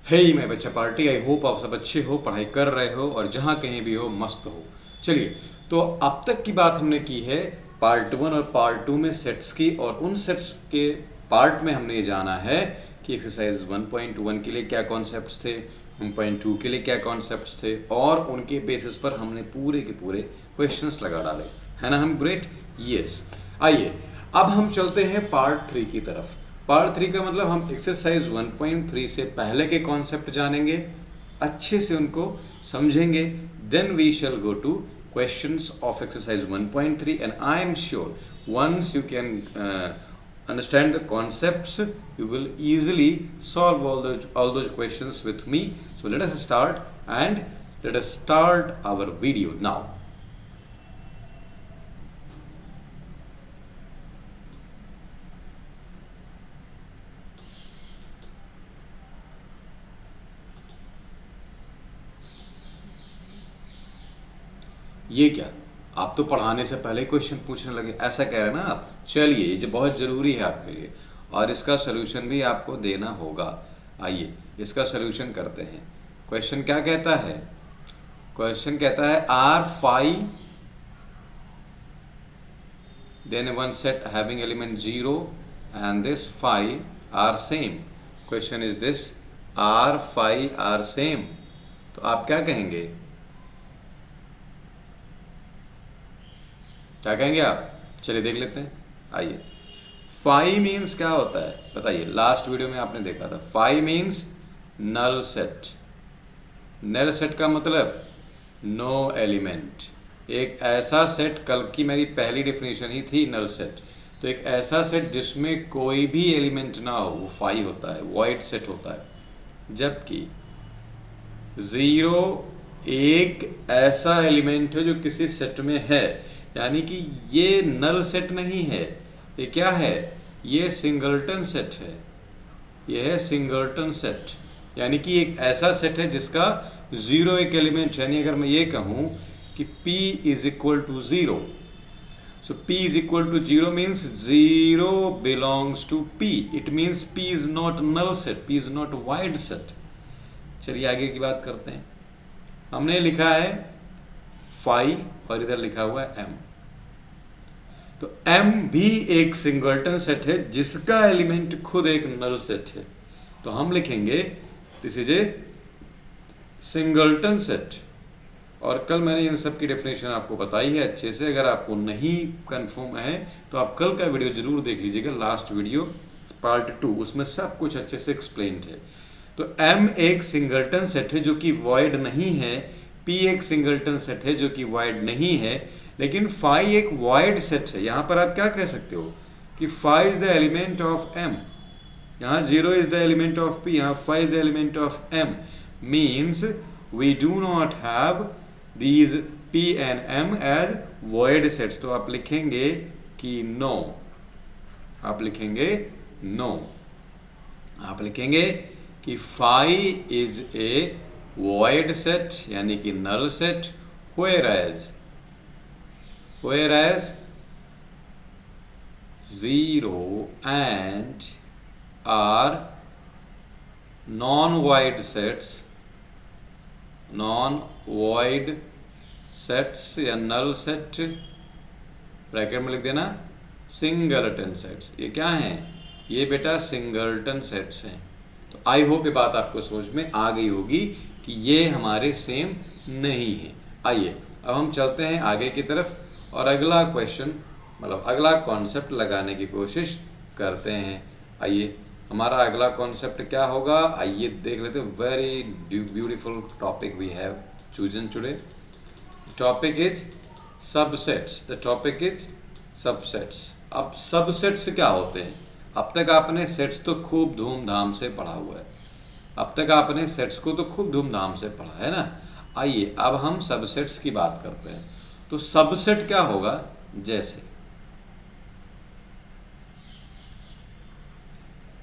हे मैं बच्चा party, I hope आप सब अच्छे हो, पढ़ाई कर रहे हो और जहाँ कहीं भी हो मस्त हो। चलिए, तो अब तक की बात हमने की है पार्ट 1 और पार्ट 2 में सेट्स की, और उन सेट्स के पार्ट में हमने ये जाना है कि एक्सरसाइज 1.1 के लिए क्या कॉन्सेप्ट्स थे, 1.2 के लिए क्या कॉन्सेप्ट्स थे, और उनके बेसिस पर हमने पूरे के पूरे क्वेश्चंस लगा डाले, है ना हम ग्रेट। यस, आइए अब हम चलते हैं पार्ट 3 की तरफ। पार्ट 3 का मतलब हम एक्सरसाइज 1.3 से पहले के कॉन्सेप्ट जानेंगे, अच्छे से उनको समझेंगे, then we shall go to questions of exercise 1.3, and I am sure once you can understand the concepts, you will easily solve all those questions with me. So let us start, and let us start our video now. ये क्या, आप तो पढ़ाने से पहले ही question पूछने लगे, ऐसा कह रहे हैं ना आप। चलिए, ये जो बहुत ज़रूरी है आपके लिए, और इसका सलूशन भी आपको देना होगा। आइए इसका सलूशन करते हैं। क्वेश्चन क्या कहता है? क्वेश्चन कहता है R5 then one set having element 0 and this 5 are same. Question is this, R5 are same, तो आप क्या कहेंगे? क्या कहेंगे आप? चलिए देख लेते हैं। आइए, फाइव मीन्स क्या होता है बताइए। लास्ट वीडियो में आपने देखा था, five means null set. Null set का मतलब नो एलिमेंट, एक ऐसा सेट, कल की मेरी पहली डेफिनेशन ही थी नल सेट। तो एक ऐसा सेट जिसमें कोई भी एलिमेंट ना हो, वो फाइव होता है, वॉइड सेट होता है। जबकि ज़ीरो एक ऐसा एलिमेंट है जो किसी सेट में है, यानी कि ये नल सेट नहीं है। ये क्या है? ये सिंगलटन सेट है। ये है सिंगलटन सेट, यानी कि एक ऐसा सेट है जिसका ज़ीरो एक एलिमेंट, यानी अगर मैं ये कहूँ कि P is equal to zero, so P is equal to zero means zero belongs to P। It means P is not null set, P is not void set. चलिए आगे की बात करते हैं। हमने लिखा है फाइव और इधर लिखा हुआ है M। तो M भी एक सिंगलटन सेट है जिसका एलिमेंट खुद एक नल सेट है। तो हम लिखेंगे this is a singleton set. और कल मैंने इन सब की डेफिनेशन आपको बताई है अच्छे से। अगर आपको नहीं कंफर्म है तो आप कल का वीडियो जरूर देख लीजिएगा, लास्ट वीडियो पार्ट 2, उसमें सब कुछ अच्छे से एक्सप्लेन्ड है। तो M एक सिंगलटन सेट है जो कि वॉइड नहीं है, P एक सिंगलटन सेट है जो कि वॉइड नहीं है, लेकिन फाइव एक वॉइड सेट है। यहाँ पर आप क्या कह सकते हो कि five is the element of M, यहाँ zero is the element of P, यहाँ five is the element of M, means we do not have these P and M as void sets. तो आप लिखेंगे कि नो, आप लिखेंगे no, आप लिखेंगे कि five is a void set, यानी कि null set, whereas 0 and are non-void sets, non-void sets या null set, ब्रैकेट में लिख देना सिंगलटन सेट्स। ये क्या हैं? ये बेटा सिंगलटन सेट्स हैं। तो आई होप ये बात आपको समझ में आ गई होगी कि ये हमारे सेम नहीं है। आइए अब हम चलते हैं आगे की तरफ और अगला क्वेश्चन, मतलब अगला कॉन्सेप्ट लगाने की कोशिश करते हैं। आइए हमारा अगला कॉन्सेप्ट क्या होगा, आइए देख लेते हैं। Very beautiful topic we have chosen today. Topic is subsets. The topic is subsets. अब सबसेट्स क्या होते हैं? अब तक आपने सेट्स तो खूब धूमधाम से पढ़ा हुआ है, अब तक आपने सेट्स को तो खूब धूमधाम से पढ़ा है ना। आइए अब हम सबसेट्स की बात करते हैं। तो सबसेट क्या होगा? जैसे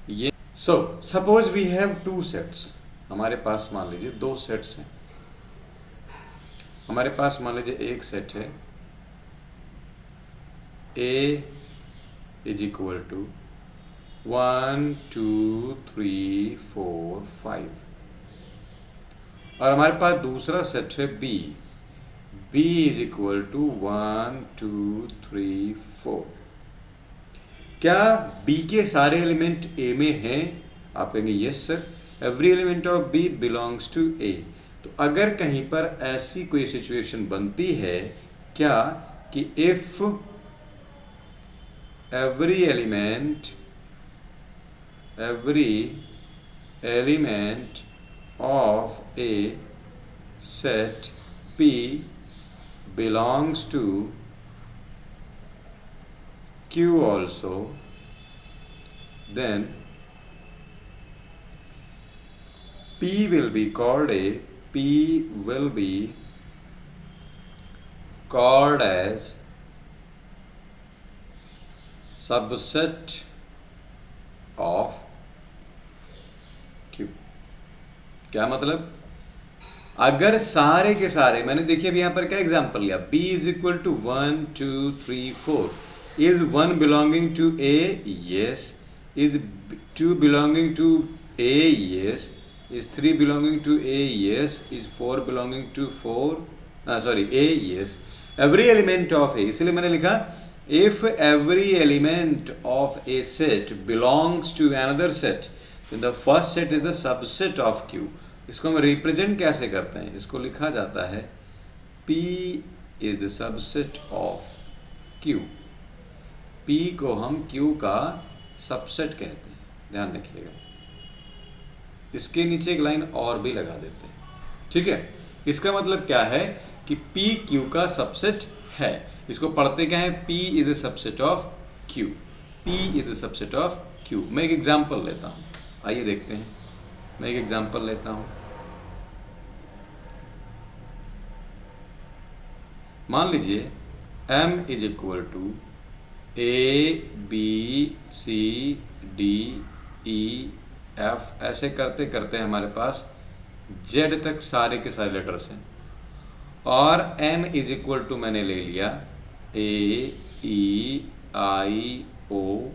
ये, suppose we have two sets. हमारे पास मान लीजिए दो सेट्स हैं। हमारे पास मान लीजिए एक सेट है A इज इक्वल टू 1 2 3 4 5, और हमारे पास दूसरा सेट है B, B is equal to 1 2 3 4। क्या बी के सारे एलिमेंट ए में हैं? आप कहेंगे yes sir, every element of B belongs to A. तो अगर कहीं पर ऐसी कोई सिचुएशन बनती है क्या कि if every element of A set P belongs to Q also, then P will be called as subset of Q। क्या मतलब? अगर सारे के सारे, मैंने देखिए अभी यहाँ पर क्या एग्जांपल लिया, b is equal to 1 2 3 4, is 1 belonging to a? Yes. Is 2 belonging to a? Yes. Is 3 belonging to a? Yes. Is 4 belonging to a? Yes. Every element of a, इसलिए मैंने लिखा if every element of A set belongs to another set, the first set is the subset of Q। इसको हम represent कैसे करते हैं? इसको लिखा जाता है P is the subset of Q। P को हम Q का सबसेट कहते हैं, ध्यान रखिएगा। इसके नीचे एक लाइन और भी लगा देते हैं, ठीक है। इसका मतलब क्या है कि P Q का सबसेट है। इसको पढ़ते क्या है? P is the subset of Q। P is the subset of Q। मैं एक एग्जाम्पल लेता हूँ, आइए देखते हैं। मैं एक एग्जांपल लेता हूं। मान लीजिए m is equal to A B C D E F, ऐसे करते करते हमारे पास Z तक सारे के सारे लेटर्स हैं, और n इज इक्वल टू मैंने ले लिया A E I O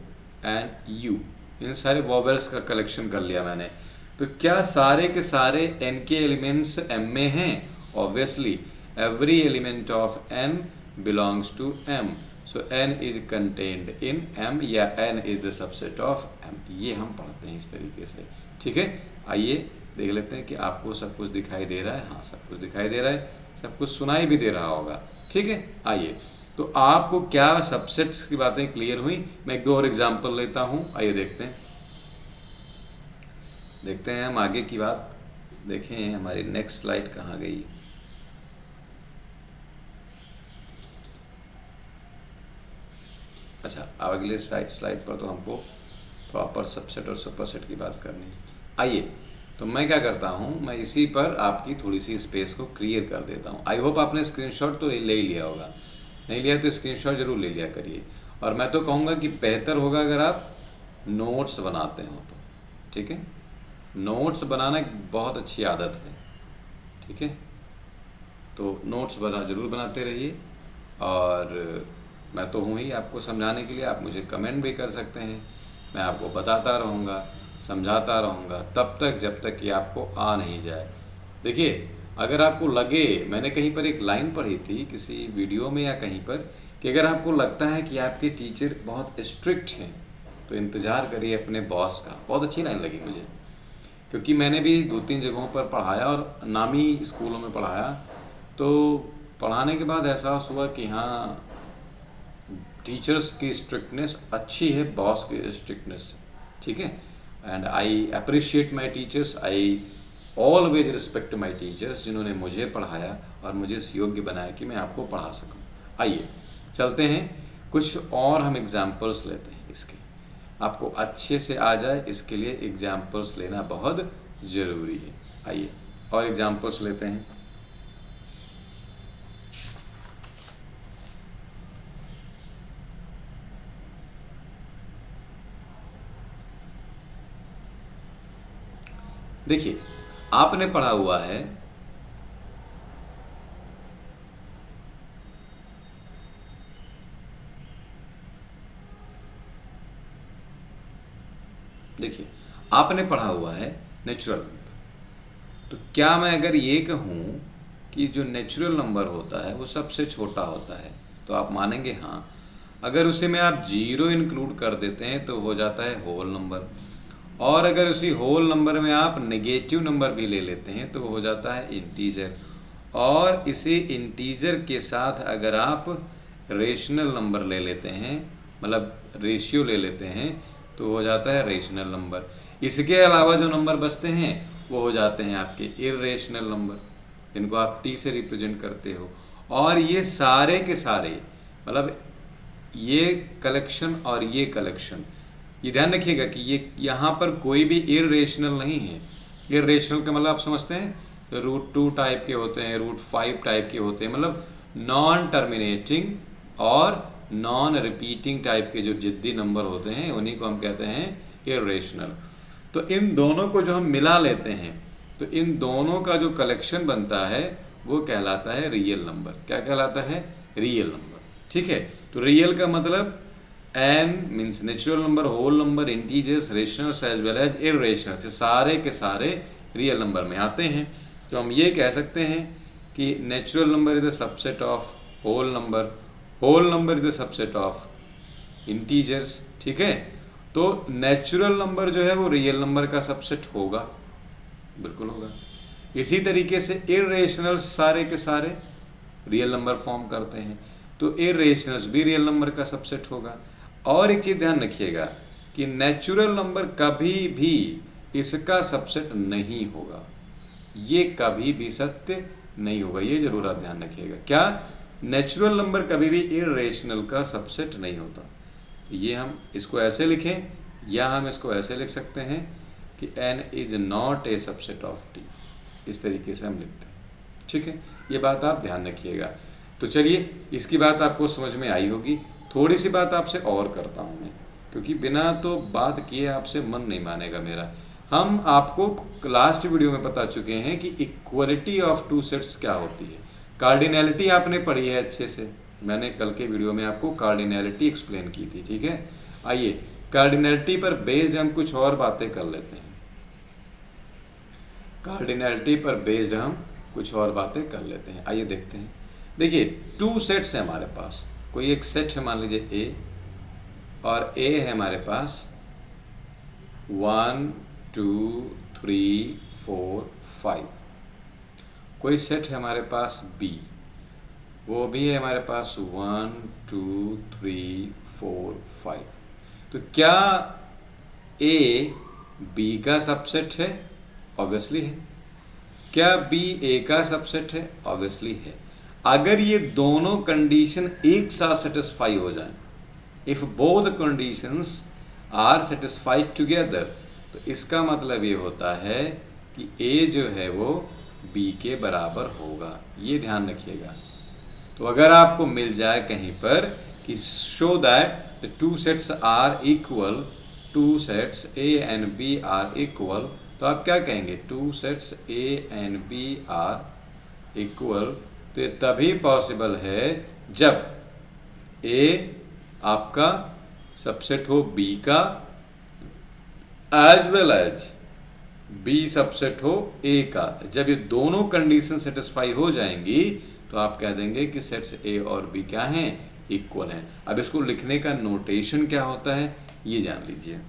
and U, इन सारे वॉवेल्स का कलेक्शन कर लिया मैंने। तो क्या सारे के सारे n के एलिमेंट्स m में हैं? Obviously every element of n belongs to m, so n is contained in m, या n is the subset of m। ये हम पढ़ते हैं इस तरीके से, ठीक है। आइए देख लेते हैं कि आपको सब कुछ दिखाई दे रहा है। हाँ, सब कुछ दिखाई दे रहा है, सब कुछ सुनाई भी दे रहा होगा, ठीक है। आइए, तो आपको क्या सबसेट्स की बातें क्लियर हुई? मैं एक दो और एग्जांपल लेता हूं, आइए देखते हैं हम आगे की बात। देखें हमारी नेक्स्ट स्लाइड कहाँ गई। अच्छा, अगले स्लाइड पर तो हमको प्रॉपर सबसेट और सुपरसेट की बात करनी है। आइए, तो मैं क्या करता हूँ, मैं इसी पर आपकी थोड़ी सी स्पेस को क्लियर कर देता हूँ। आई होप आपने स्क्रीनशॉट तो ले ही लिया होगा, नहीं लिया तो स्क्रीनशॉट जरूर ले लिया करिए। और मैं तो कहूँगा कि बेहतर होगा अगर आप नोट्स बनाते हो तो, ठीक है। नोट्स बनाना एक बहुत अच्छी आदत है, ठीक है। तो नोट्स जरूर बनाते रहिए, और मैं तो हूँ ही आपको समझाने के लिए। आप मुझे कमेंट भी कर सकते हैं, मैं आपको बताता रहूँगा, समझाता रहूँगा तब तक जब तक कि आपको आ नहीं जाए। देखिए, अगर आपको लगे, मैंने कहीं पर एक लाइन पढ़ी थी किसी वीडियो में या कहीं पर, कि अगर आपको लगता है कि आपके टीचर बहुत स्ट्रिक्ट हैं तो इंतज़ार करिए अपने बॉस का। बहुत अच्छी लाइन लगी मुझे, क्योंकि मैंने भी 2-3 जगहों पर पढ़ाया और नामी स्कूलों में पढ़ाया। तो पढ़ाने के बाद एहसास हुआ कि हाँ, टीचर्स की स्ट्रिक्टनेस अच्छी है बॉस की स्ट्रिक्टनेस से, ठीक है। And I appreciate my teachers, I always respect my teachers, जिन्होंने मुझे पढ़ाया और मुझे इस योग्य बनाया कि मैं आपको पढ़ा सकूं। आइए चलते हैं, कुछ और हम एग्जाम्पल्स लेते हैं इसके, आपको अच्छे से आ जाए इसके लिए एग्जाम्पल्स लेना बहुत ज़रूरी है। आइए और एग्जाम्पल्स लेते हैं। देखिए, आपने पढ़ा हुआ है नेचुरल नंबर। तो क्या मैं अगर ये कहूँ कि जो नेचुरल नंबर होता है वो सबसे छोटा होता है, तो आप मानेंगे हाँ। अगर उसे में आप जीरो इंक्लूड कर देते हैं तो हो जाता है होल नंबर, और अगर उसी होल नंबर में आप नेगेटिव नंबर भी ले लेते हैं तो हो जाता है इंटीजर, और इसे इंटीजर के साथ अगर आप रेशनल नंबर ले लेते हैं, मतलब रेशियो ले लेते हैं, तो हो जाता है रेशनल नंबर। इसके अलावा जो नंबर बचते हैं वो हो जाते हैं आपके इर्रेशनल नंबर, इनको आप टी से रिप्रेजेंट करते हो। और ये सारे के सारे, मतलब ये कलेक्शन और ये कलेक्शन, ये ध्यान रखिएगा कि ये यहाँ पर कोई भी इर्रेशनल नहीं है। इर्रेशनल का मतलब आप समझते हैं, √2 टाइप के होते हैं, √5 टाइप के होते हैं, मतलब नॉन टर्मिनेटिंग और नॉन रिपीटिंग टाइप के जो जिद्दी नंबर होते हैं उन्हीं को हम कहते हैं इर्रेशनल। तो इन दोनों को जो हम मिला लेते हैं तो इन दोनों का जो कलेक्शन बनता है वो कहलाता है रियल नंबर। क्या कहलाता है? Real number. ठीक है, तो रियल का मतलब N means natural number, whole number, integers, rationals as well as irrationals, सारे के सारे रियल नंबर में आते हैं। तो हम ये कह सकते हैं कि natural number is the subset of whole number, whole number is the subset of integers. ठीक है, तो नेचुरल नंबर जो है वो रियल नंबर का सबसेट होगा, बिल्कुल होगा। इसी तरीके से इर्रेशनल्स सारे के सारे रियल नंबर फॉर्म करते हैं, तो इर्रेशनल्स भी रियल नंबर का सबसेट होगा। और एक चीज़ ध्यान रखिएगा कि नेचुरल नंबर कभी भी इसका सबसेट नहीं होगा, ये कभी भी सत्य नहीं होगा, ये जरूर आप ध्यान रखिएगा। क्या? नेचुरल नंबर कभी भी इर्रेशनल का सबसेट नहीं होता। तो ये हम इसको ऐसे लिखें या हम इसको ऐसे लिख सकते हैं कि n is not a subset of t, इस तरीके से हम लिखते हैं। ठीक है, ये बात आप ध्यान रखिएगा। तो चलिए, इसकी बात आपको समझ में आई होगी। थोड़ी सी बात आपसे और करता हूँ मैं, क्योंकि बिना तो बात किए आपसे मन नहीं मानेगा मेरा। हम आपको लास्ट वीडियो में बता चुके हैं कि इक्वलिटी ऑफ टू सेट्स क्या होती है। कार्डिनैलिटी आपने पढ़ी है अच्छे से, मैंने कल के वीडियो में आपको कार्डिनैलिटी एक्सप्लेन की थी। ठीक है, आइए कार्डिनैलिटी पर बेस्ड हम कुछ और बातें कर लेते हैं। कार्डिनैलिटी पर बेस्ड हम कुछ और बातें कर लेते हैं, आइए देखते हैं। देखिए, टू सेट्स हैं हमारे पास, कोई एक सेट है मान लीजिए ए, और ए है हमारे पास 1 2 3 4 5। कोई सेट है हमारे पास बी, वो भी है हमारे पास 1 2 3 4 5। तो क्या ए बी का सबसेट है? ऑब्वियसली है। क्या बी ए का सबसेट है? ऑब्वियसली है। अगर ये दोनों कंडीशन एक साथ सेटिस्फाई हो जाएं, if both conditions are satisfied together, तो इसका मतलब ये होता है कि ए जो है वो बी के बराबर होगा। ये ध्यान रखिएगा। तो अगर आपको मिल जाए कहीं पर कि show that the two sets are equal, two sets A and B are equal, तो आप क्या कहेंगे? Two sets A and B are equal. तो ये तभी पॉसिबल है जब ए आपका सबसेट हो बी का, as well as B subset हो ए का। जब ये दोनों कंडीशन सेटिस्फाई हो जाएंगी तो आप कह देंगे कि सेट्स ए और बी क्या हैं? इक्वल हैं। अब इसको लिखने का नोटेशन क्या होता है ये जान लीजिए।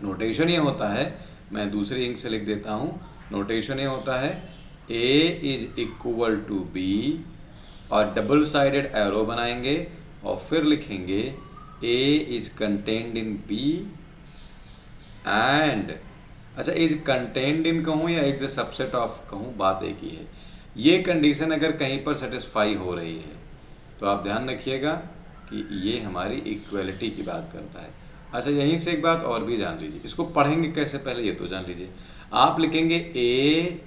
नोटेशन ये होता है, मैं दूसरे इंक से लिख देता हूं। नोटेशन ये होता है A is equal to B, और डबल साइडेड एरो बनाएंगे और फिर लिखेंगे A is contained in B and, अच्छा इज कंटेन्ड इन कहूँ या इज द सबसेट ऑफ कहूँ, बात एक ही है। ये कंडीशन अगर कहीं पर सेटिस्फाई हो रही है तो आप ध्यान रखिएगा कि ये हमारी इक्वलिटी की बात करता है। अच्छा, यहीं से एक बात और भी जान लीजिए। इसको पढ़ेंगे कैसे पहले ये तो जान लीजिए। आप लिखेंगे ए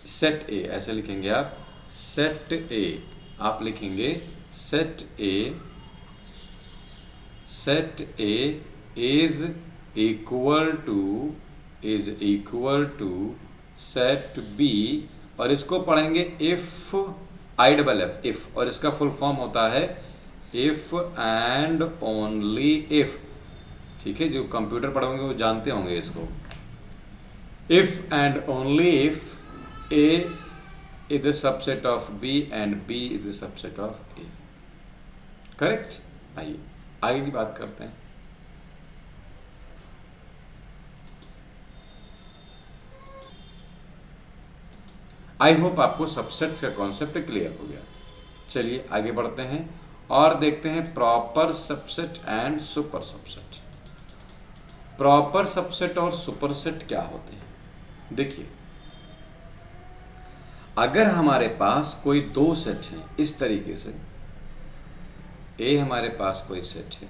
सेट ए, ऐसे लिखेंगे आप सेट ए। आप लिखेंगे set A is equal to set B, और इसको पढ़ेंगे if I double F, if, और इसका फुल फॉर्म होता है इफ एंड ओनली इफ। ठीक है, जो कंप्यूटर पढ़ोगे वो जानते होंगे इसको। if and only if A is the subset of B and B is the subset of A. Correct. आइए आगे की बात करते हैं। आई होप आपको सबसेट का कॉन्सेप्ट क्लियर हो गया। चलिए आगे बढ़ते हैं और देखते हैं proper subset and super subset. Proper subset और सुपरसेट क्या होते हैं? देखिए, अगर हमारे पास कोई दो सेट हैं इस तरीके से, ए हमारे पास कोई सेट है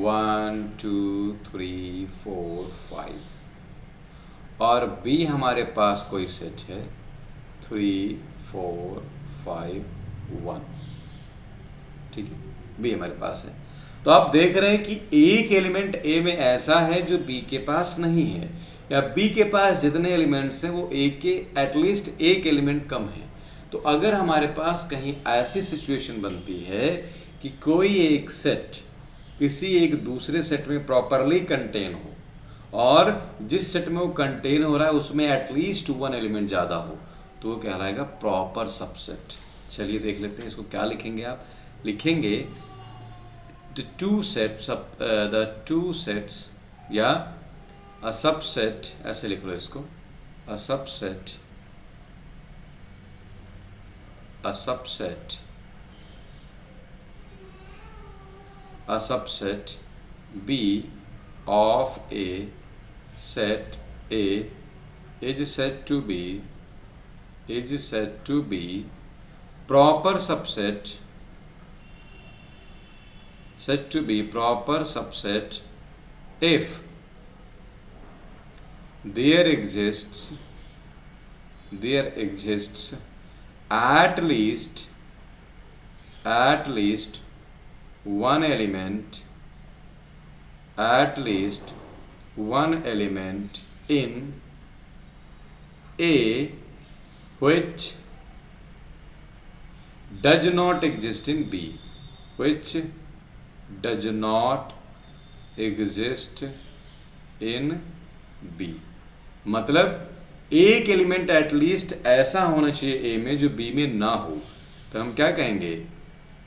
1 2 3 4 5 और बी हमारे पास कोई सेट है 3 4 5 1, ठीक है, बी हमारे पास है। तो आप देख रहे हैं कि एक एलिमेंट ए में ऐसा है जो बी के पास नहीं है, या बी के पास जितने एलिमेंट्स हैं वो ए के एटलीस्ट एक एलिमेंट कम है। तो अगर हमारे पास कहीं ऐसी सिचुएशन बनती है कि कोई एक सेट किसी एक दूसरे सेट में प्रॉपरली कंटेन हो और जिस सेट में वो कंटेन हो रहा है उसमें एटलीस्ट वन एलिमेंट ज़्यादा हो, तो वो कहलाएगा प्रॉपर सबसेट। चलिए देख लेते हैं इसको क्या लिखेंगे। आप लिखेंगे the two sets या a subset, ऐसे लिख लो इसको, a subset B of a set A is said to be proper subset if there exists at least one element in A which does not exist in B, मतलब एक element at least ऐसा होना चाहिए ए में जो बी में ना हो, तो हम क्या कहेंगे?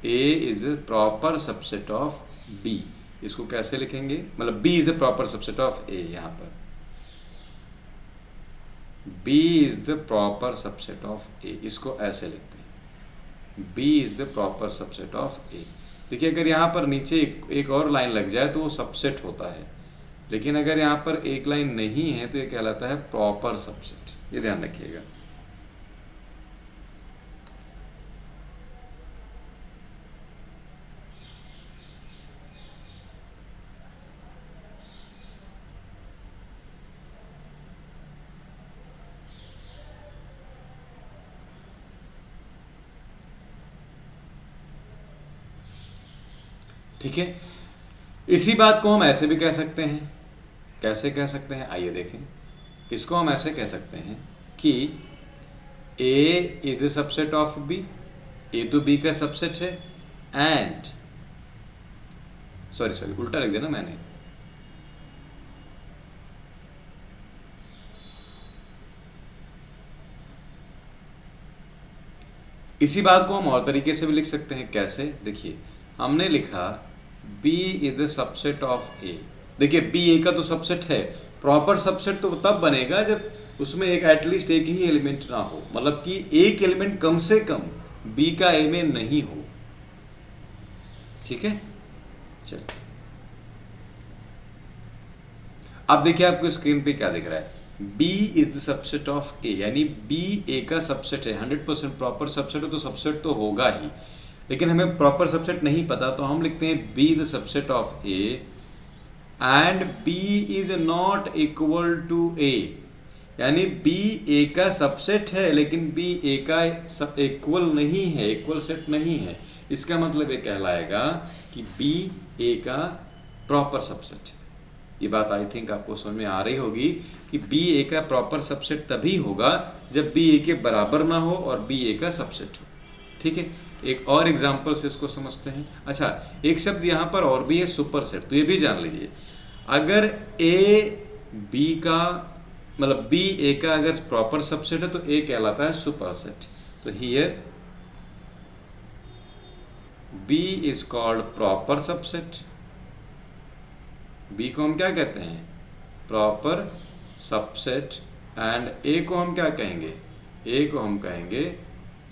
A is the proper subset of B. इसको कैसे लिखेंगे? मतलब B is the proper subset of A. यहां पर B is the proper subset of A, इसको ऐसे लिखते हैं, B is the proper subset of A. देखिए, अगर यहाँ पर नीचे एक और लाइन लग जाए तो वो सबसेट होता है, लेकिन अगर यहाँ पर एक लाइन नहीं है तो ये कहलाता है प्रॉपर सबसेट। ये ध्यान रखिएगा। ठीक है, इसी बात को हम ऐसे भी कह सकते हैं। कैसे कह सकते हैं? आइए देखें। इसको हम ऐसे कह सकते हैं कि A is the subset of B, A तो B का सबसेट है, एंड सॉरी उल्टा लिख दिया ना मैंने। इसी बात को हम और तरीके से भी लिख सकते हैं। कैसे? देखिए, हमने लिखा B is the subset of A। देखिए, B A का तो सबसेट है। प्रॉपर सबसेट तो तब बनेगा जब उसमें एक एटलीस्ट एक ही एलिमेंट ना हो, मतलब कि एक एलिमेंट कम से कम B का A में नहीं हो। ठीक है, चलिए अब देखिए आपको स्क्रीन पे क्या दिख रहा है। B is the subset of A, यानी B A का सबसेट है। 100% प्रॉपर सबसेट है तो सबसेट तो होगा ही, लेकिन हमें प्रॉपर सबसेट नहीं पता, तो हम लिखते हैं B the subset of A and B is not equal to A, यानी B A का सबसेट है लेकिन B A का इक्वल नहीं है, इक्वल सेट नहीं है। इसका मतलब ये कहलाएगा कि B A का प्रॉपर सबसेट है। ये बात आई थिंक आपको समझ में आ रही होगी कि B A का प्रॉपर सबसेट तभी होगा जब B A के बराबर ना हो और B A का सबसेट हो। ठीक है, एक और एग्जांपल से इसको समझते हैं। अच्छा, एक शब्द यहाँ पर और भी है, सुपर सेट, तो ये भी जान लीजिए। अगर A B का मतलब बी ए का अगर प्रॉपर सबसेट है तो ए कहलाता है सुपर सेट। तो here B is called proper subset. B को हम क्या कहते हैं? Proper subset. एंड ए को हम क्या कहेंगे? ए को हम कहेंगे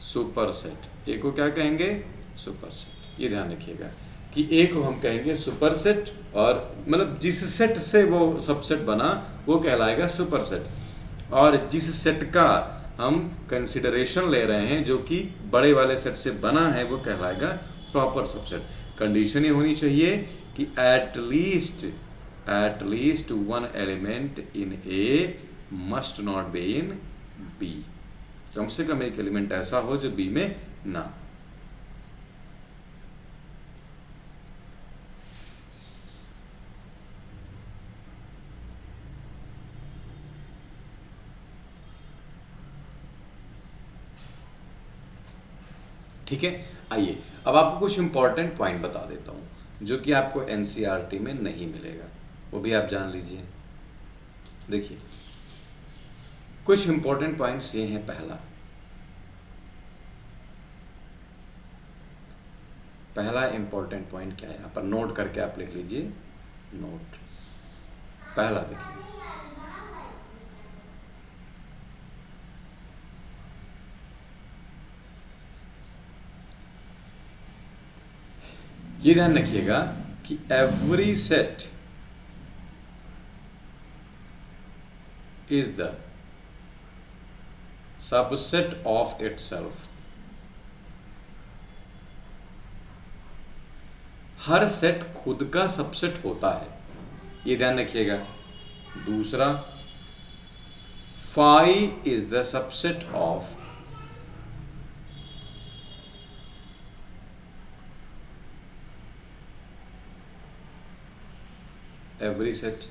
सुपर सेट। ए को क्या कहेंगे? Super set. ये ध्यान रखिएगा कि ए को हम कहेंगे सुपर सेट, और मतलब जिस सेट से वो सबसेट बना वो कहलाएगा सुपर सेट। और जिस सेट का हम कंसिडरेशन ले रहे हैं जो कि बड़े वाले सेट से बना है वो कहलाएगा प्रॉपर सबसेट। कंडीशन ये होनी चाहिए कि at least one element in A must not be in B. कम से कम एक एलिमेंट ऐसा हो जो बी में ना। ठीक है, आइए अब आपको कुछ इंपॉर्टेंट पॉइंट बता देता हूं जो कि आपको एनसीईआरटी में नहीं मिलेगा, वो भी आप जान लीजिए। देखिए कुछ इंपॉर्टेंट पॉइंट्स ये हैं। पहला इंपॉर्टेंट पॉइंट क्या है, यहाँ पर नोट करके आप लिख लीजिए। नोट पहला देखिए, ये ध्यान रखिएगा कि every set is the subset of itself. हर सेट खुद का सबसेट होता है, ये ध्यान रखिएगा। दूसरा, phi is the subset of every set.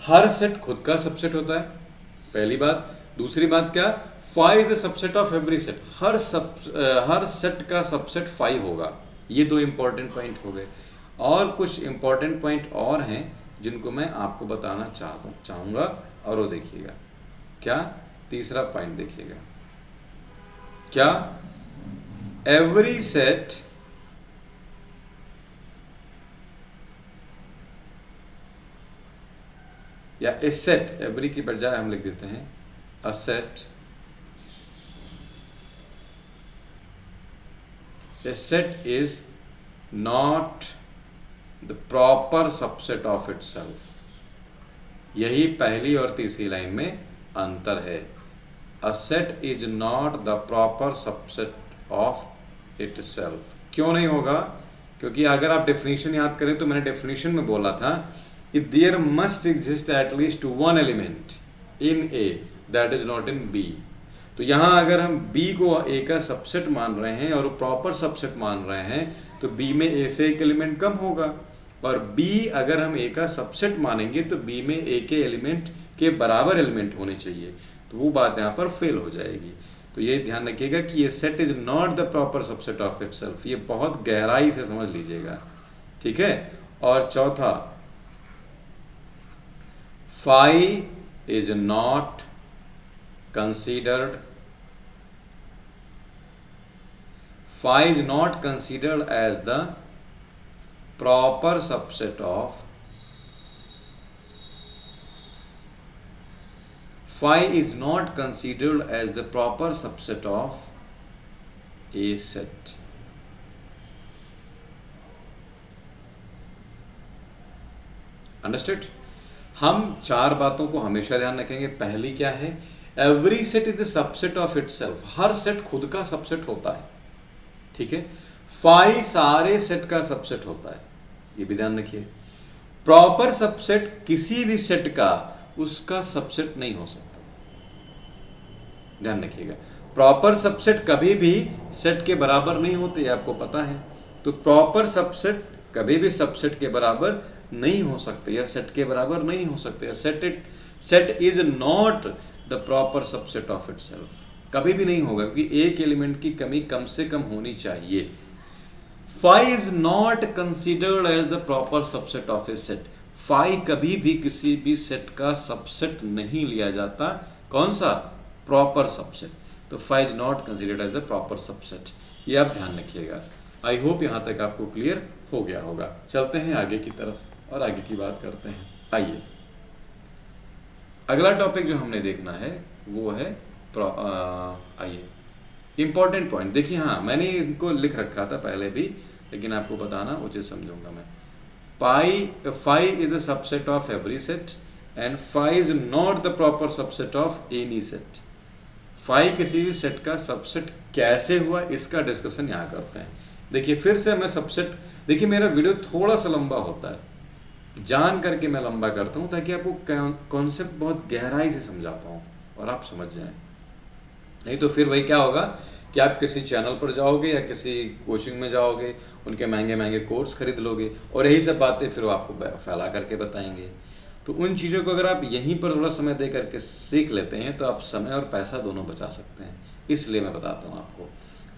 हर सेट खुद का सबसेट होता है, पहली बात। दूसरी बात क्या? Phi is the subset of every set. हर सेट का सबसेट फाई होगा। ये दो इंपॉर्टेंट पॉइंट हो गए। और कुछ इंपॉर्टेंट पॉइंट और हैं जिनको मैं आपको बताना चाहूंगा, और वो देखिएगा क्या। तीसरा पॉइंट देखिएगा क्या, एवरी सेट या ए सेट, एवरी की बजाय हम लिख देते हैं a set. A set is not the proper subset of itself. यही पहली और तीसरी लाइन में अंतर है। A set is not the proper subset of itself. क्यों नहीं होगा? क्योंकि अगर आप डेफिनेशन याद करें तो मैंने डेफिनेशन में बोला था कि there must exist at least one element in A that is not in B. तो यहाँ अगर हम B को A का सबसेट मान रहे हैं और प्रॉपर सबसेट मान रहे हैं तो B में A से एक एलिमेंट कम होगा, और B अगर हम A का सबसेट मानेंगे तो B में A के एलिमेंट के बराबर एलिमेंट होने चाहिए, तो वो बात यहाँ पर फेल हो जाएगी। तो ये ध्यान रखिएगा कि ये set is not the proper subset of itself. ये बहुत गहराई से समझ लीजिएगा, ठीक है। और चौथा, phi is not considered phi is not considered as the proper subset of phi is not considered as the proper subset of a set। Understood? हम चार बातों को हमेशा ध्यान रखेंगे। पहली क्या है? Every set is the subset of itself. हर सेट खुद का सबसेट होता है, ठीक है। फाई सारे सेट का सबसेट होता है, ये भी ध्यान रखिए। प्रॉपर सबसेट किसी भी सेट का उसका सबसेट नहीं हो सकता, ध्यान रखिएगा। प्रॉपर सबसेट कभी भी सेट के बराबर नहीं होते, ये आपको पता है। तो प्रॉपर सबसेट कभी भी सबसेट के बराबर नहीं हो सकते या सेट के बराबर नहीं हो सकते। Set is not the proper subset of itself, कभी भी नहीं होगा, क्योंकि एक एलिमेंट की कमी कम से कम होनी चाहिए। Phi is not considered as the proper subset of A set. Phi कभी भी किसी भी सेट का सबसेट नहीं लिया जाता। कौन सा? Proper subset. तो phi is not considered as the proper subset, ये आप ध्यान रखिएगा। आई होप यहाँ तक आपको क्लियर हो गया होगा। चलते हैं आगे की तरफ और आगे की बात करते हैं। आइए, अगला टॉपिक जो हमने देखना है वो है आइए इंपॉर्टेंट पॉइंट। देखिए, हाँ मैंने इनको लिख रखा था पहले भी, लेकिन आपको बताना उचित समझूंगा मैं। Phi is the subset of every set and phi is not the proper subset of any set. Phi किसी भी सेट का सबसेट कैसे हुआ, इसका डिस्कशन यहाँ करते हैं। देखिए, फिर से मैं सबसेट, देखिए मेरा वीडियो थोड़ा सा लंबा होता है, जान करके मैं लंबा करता हूँ ताकि आपको कॉन्सेप्ट बहुत गहराई से समझा पाऊँ और आप समझ जाएं। नहीं तो फिर वही क्या होगा कि आप किसी चैनल पर जाओगे या किसी कोचिंग में जाओगे, उनके महंगे महंगे कोर्स खरीद लोगे और यही सब बातें फिर वो आपको फैला करके बताएंगे। तो उन चीज़ों को अगर आप यहीं पर थोड़ा समय दे करके सीख लेते हैं तो आप समय और पैसा दोनों बचा सकते हैं। इसलिए मैं बताता हूँ आपको।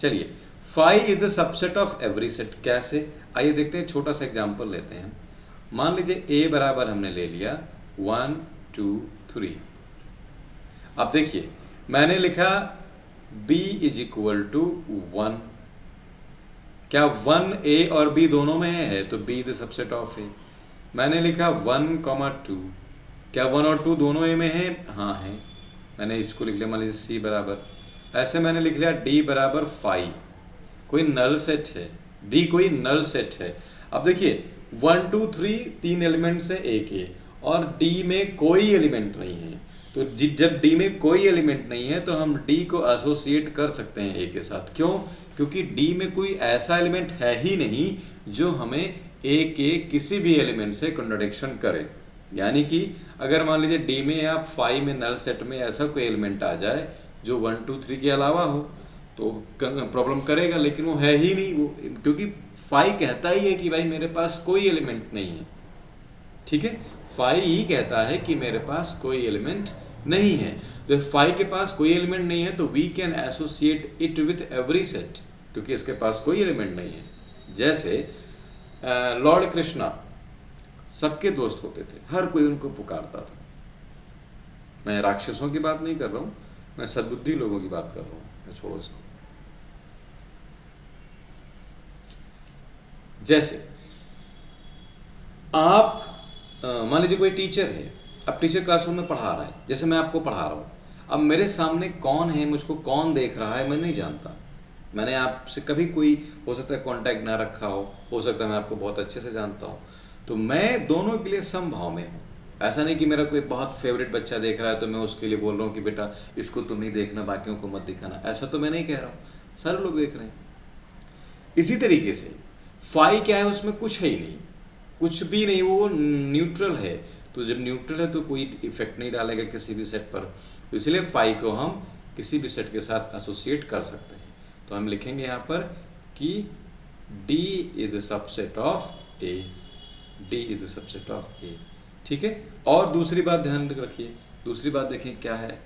चलिए, phi is the subset of every set. कैसे? आइए देखते हैं, छोटा सा एग्जाम्पल लेते हैं। मान लीजिए ए बराबर हमने ले लिया 1 2 3। अब देखिए, मैंने लिखा b इज इक्वल टू 1। क्या 1 a और b दोनों में है? तो b the subset of a। मैंने लिखा 1, 2। क्या 1 और 2 दोनों a में है? हाँ है। मैंने इसको लिख लिया मान लीजिए c बराबर, ऐसे मैंने लिख लिया d बराबर 5। कोई नल सेट है, d कोई नल सेट है। अब देखिए 1 2 3 तीन एलिमेंट से एक है और d में कोई एलिमेंट नहीं है। तो जब d में कोई एलिमेंट नहीं है तो हम d को एसोसिएट कर सकते हैं a के साथ। क्यों? क्योंकि d में कोई ऐसा एलिमेंट है ही नहीं जो हमें a के किसी भी एलिमेंट से कॉन्ट्रडिक्शन करे। यानी कि अगर मान लीजिए d में या फाई में नल सेट में ऐसा कोई एलिमेंट आ जाए जो 1 2 3 के अलावा हो तो प्रॉब्लम करेगा, लेकिन वो है ही नहीं। वो क्योंकि फाई कहता ही है कि भाई मेरे पास कोई एलिमेंट नहीं है। ठीक है, फाई ही कहता है कि मेरे पास कोई एलिमेंट नहीं है। तो फाई के पास कोई एलिमेंट नहीं है तो we can associate it with every set, क्योंकि इसके पास कोई एलिमेंट नहीं है। जैसे लॉर्ड कृष्णा सबके दोस्त होते थे, हर कोई उनको पुकारता था। मैं राक्षसों की बात नहीं कर रहा हूँ, मैं सद्बुद्धि लोगों की बात कर रहा हूँ, छोड़ो इसको। जैसे आप मान लीजिए कोई टीचर है, अब टीचर क्लासरूम में पढ़ा रहा है, जैसे मैं आपको पढ़ा रहा हूँ। अब मेरे सामने कौन है, मुझको कौन देख रहा है, मैं नहीं जानता। मैंने आपसे कभी कोई हो सकता है कांटेक्ट ना रखा हो सकता है मैं आपको बहुत अच्छे से जानता हूँ। तो मैं दोनों के लिए समभाव में हूँ। ऐसा नहीं कि मेरा कोई बहुत फेवरेट बच्चा देख रहा है तो मैं उसके लिए बोल रहा हूँ कि बेटा इसको तुम नहीं देखना, बाकियों को मत दिखाना। ऐसा तो मैं नहीं कह रहा हूँ, सारे लोग देख रहे हैं। इसी तरीके से फाई क्या है, उसमें कुछ है ही नहीं, कुछ भी नहीं, वो न्यूट्रल है। तो जब न्यूट्रल है तो कोई इफेक्ट नहीं डालेगा किसी भी सेट पर, तो इसलिए फाई को हम किसी भी सेट के साथ एसोसिएट कर सकते हैं। तो हम लिखेंगे यहाँ पर कि D is the subset of A, D is the subset of A। ठीक है, और दूसरी बात ध्यान रखिए, दूसरी बात देखें क्या है,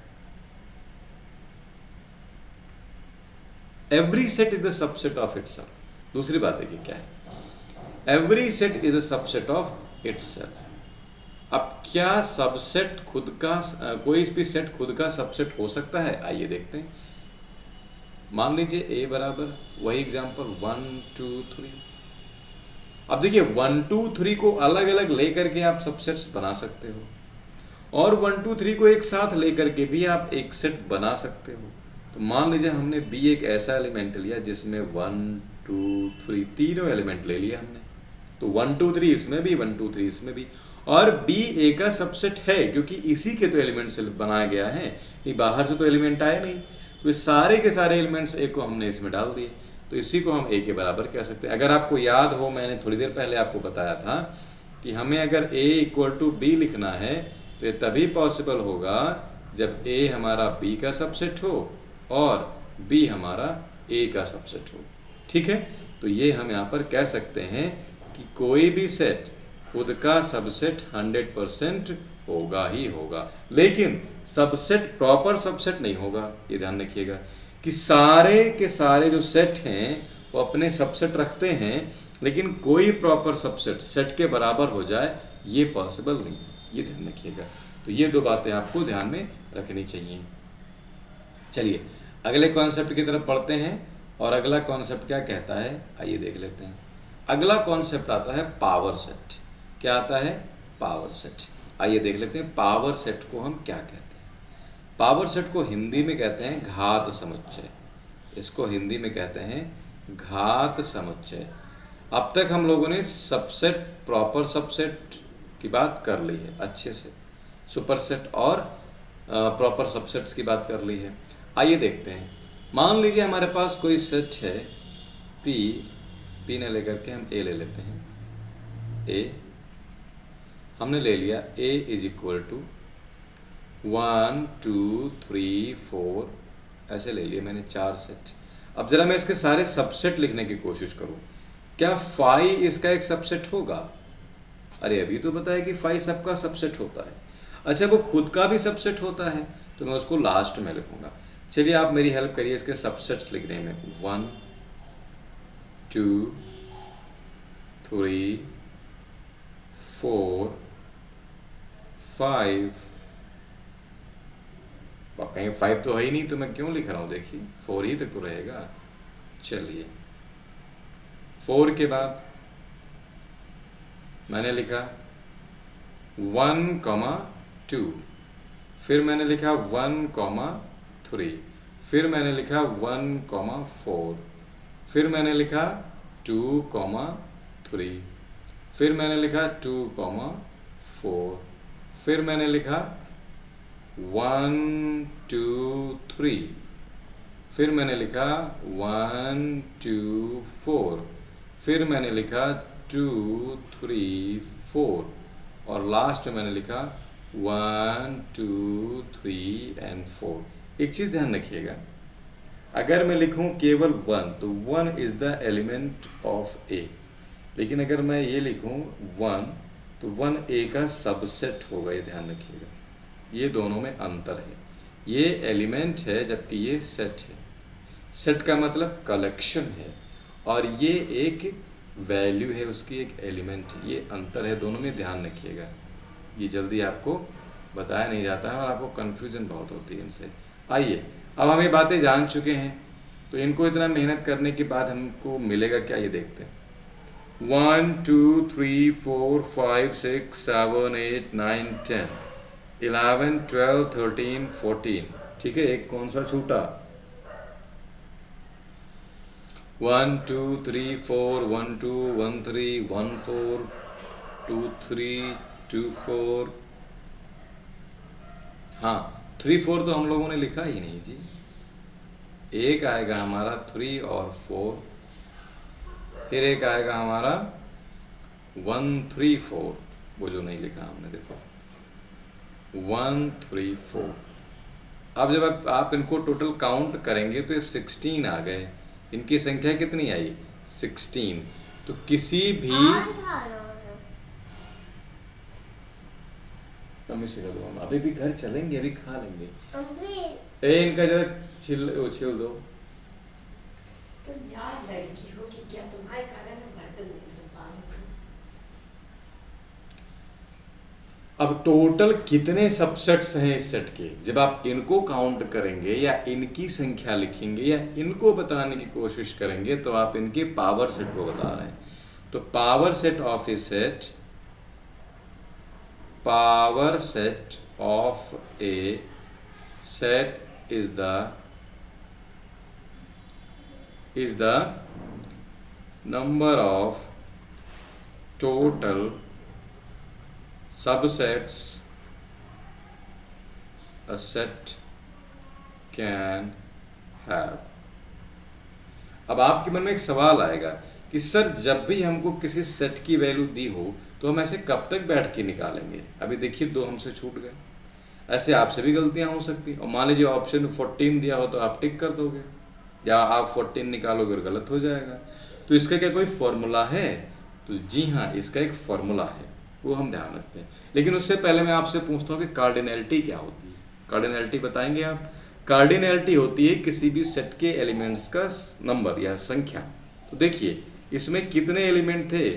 every set is the subset of itself. दूसरी बात देखिए क्या है, every set is the subset of itself. अब क्या सबसेट खुद का, कोई भी सेट खुद का सबसेट हो सकता है? आइए देखते हैं। मान लीजिए A बराबर वही एग्जांपल 1 2 3। अब देखिए 1 2 3 को अलग अलग लेकर के आप सबसेट्स बना सकते हो और 1 2 3 को एक साथ लेकर के भी आप एक सेट बना सकते हो। तो मान लीजिए हमने B एक ऐसा एलिमेंट लिया जिसमें 1 2 3 तीनों एलिमेंट ले लिया हमने, तो 1 2 3 इसमें भी, 1 2 3 इसमें भी, और B A का सबसेट है क्योंकि इसी के तो एलिमेंट से बनाया गया है, ये बाहर से तो एलिमेंट आए नहीं। तो सारे के सारे एलिमेंट्स A को हमने इसमें डाल दिए, तो इसी को हम A के बराबर कह सकते हैं। अगर आपको याद हो, मैंने थोड़ी देर पहले आपको बताया था कि हमें अगर A इक्वल टू B लिखना है तो ये तभी पॉसिबल होगा जब A हमारा B का सबसेट हो और B हमारा A का सबसेट हो। ठीक है, तो ये हम यहाँ पर कह सकते हैं कि कोई भी सेट खुद का सबसेट 100% होगा ही होगा, लेकिन सबसेट प्रॉपर सबसेट नहीं होगा। ये ध्यान रखिएगा कि सारे के सारे जो सेट हैं वो अपने सबसेट रखते हैं, लेकिन कोई प्रॉपर सबसेट सेट के बराबर हो जाए ये पॉसिबल नहीं है, ये ध्यान रखिएगा। तो ये दो बातें आपको ध्यान में रखनी चाहिए। चलिए अगले कॉन्सेप्ट की तरफ पढ़ते हैं, और अगला कॉन्सेप्ट क्या कहता है आइए देख लेते हैं। अगला कॉन्सेप्ट आता है पावर सेट। क्या आता है? Power set. आइए देख लेते हैं पावर सेट को हम क्या कहते हैं। पावर सेट को हिंदी में कहते हैं घात समुच्चय। इसको हिंदी में कहते हैं घात समुच्चय। अब तक हम लोगों ने सबसेट, प्रॉपर सबसेट की बात कर ली है अच्छे से, सुपरसेट और प्रॉपर सबसेट्स की बात कर ली है। आइए देखते हैं। मान लीजिए हमारे पास कोई सेट है पी ने लेकर के हम ए ले लेते हैं। ए हमने ले लिया, ए इज इक्वल टू 1 2 3 4 ऐसे ले लिए मैंने 4 सेट। अब जरा मैं इसके सारे सबसेट लिखने की कोशिश करूं, क्या फाई इसका एक सबसेट होगा? अरे अभी तो बताया कि फाई सबका सबसेट होता है। अच्छा वो खुद का भी सबसेट होता है, तो मैं उसको लास्ट में लिखूंगा। चलिए आप मेरी हेल्प करिए इसके सबसेट्स लिखने में। 1 2 3 4 5। कहीं 5 तो है ही नहीं, तो मैं क्यों लिख रहा हूँ? देखिए 4 ही तक तो रहेगा। चलिए 4 के बाद मैंने लिखा 1 2, फिर मैंने लिखा 1 3, फिर मैंने लिखा 1 4, फिर मैंने लिखा 2 3, फिर मैंने लिखा 2 4, फिर मैंने लिखा 1 2 3, फिर मैंने लिखा 1 2 4, फिर मैंने लिखा 2 3 4, और लास्ट में मैंने लिखा 1 2 3 एंड 4। एक चीज़ ध्यान रखिएगा, अगर मैं लिखूं केवल 1 तो 1 इज़ द एलिमेंट ऑफ ए, लेकिन अगर मैं ये लिखूं 1 तो 1 ए का सबसेट होगा। ये ध्यान रखिएगा, ये दोनों में अंतर है। ये एलिमेंट है जबकि ये सेट है। सेट का मतलब कलेक्शन है, और ये एक वैल्यू है, उसकी एक एलिमेंट। ये अंतर है दोनों में, ध्यान रखिएगा। ये जल्दी आपको बताया नहीं जाता है और आपको कन्फ्यूजन बहुत होती है इनसे। आइए अब हम ये बातें जान चुके हैं, तो इनको इतना मेहनत करने के बाद हमको मिलेगा क्या, ये देखते हैं। 1 2 3 4 5 6 7 8 9 10 11 12 13 14। ठीक है, एक कौन सा छूटा? 1 2 3 4 1 2 1 3 1 4 2 3 2 4। हाँ 3 4 तो हम लोगों ने लिखा ही नहीं जी। एक आएगा हमारा 3 और 4, फिर एक आएगा हमारा 1 3 4, वो जो नहीं लिखा हमने, देखो 1 3 4। अब जब आप इनको टोटल काउंट करेंगे तो ये 16 आ गए। इनकी संख्या कितनी आई? 16। तो किसी भी अभी भी घर चलेंगे, अभी खा लेंगे। इनका जरा छिल दो। तुम यार लड़की हो कि क्या? तुम्हारे कारण हम बर्तन नहीं धो पा रहे। अब टोटल कितने सबसेट्स हैं इस सेट के? जब आप इनको काउंट करेंगे या इनकी संख्या लिखेंगे या इनको बताने की कोशिश करेंगे तो आप इनके पावर सेट को बता रहे हैं। तो power set of A set, power set of A set is the number of total subsets a set can have। अब आपके मन में एक सवाल आएगा कि सर जब भी हमको किसी सेट की वैल्यू दी हो तो हम ऐसे कब तक बैठ के निकालेंगे? अभी देखिए 2 हमसे छूट गए। ऐसे आपसे भी गलतियां हो सकती हैं, और मान लीजिए ऑप्शन 14 दिया हो तो आप टिक कर दोगे, या आप 14 निकालोगे और गलत हो जाएगा। तो इसका क्या कोई फॉर्मूला है? तो जी हाँ, इसका एक फॉर्मूला है, वो हम ध्यान रखते हैं। लेकिन उससे पहले मैं आपसे पूछता हूँ कि कार्डिनैलिटी क्या होती है? कार्डिनैलिटी बताएंगे आप? कार्डिनैलिटी होती है किसी भी सेट के एलिमेंट्स का नंबर या संख्या। तो देखिए इसमें कितने एलिमेंट थे?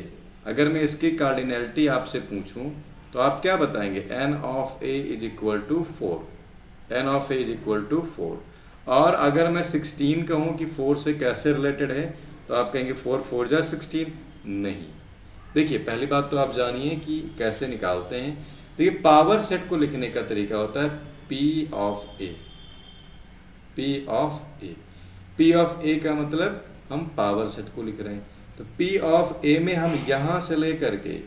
अगर मैं इसकी कार्डिनैलिटी आपसे पूछूं तो आप क्या बताएंगे? n of a is equal to 4, n of a is equal to 4। और अगर मैं 16 कहूँ कि 4 से कैसे रिलेटेड है तो आप कहेंगे 4 4 जा 16। नहीं, देखिए पहली बात तो आप जानिए कि कैसे निकालते हैं। देखिए पावर सेट को लिखने का तरीका होता है P of A। P of A, P of A का मतलब हम पावर सेट को लिख रहे हैं, तो P ऑफ A में हम यहाँ से ले करके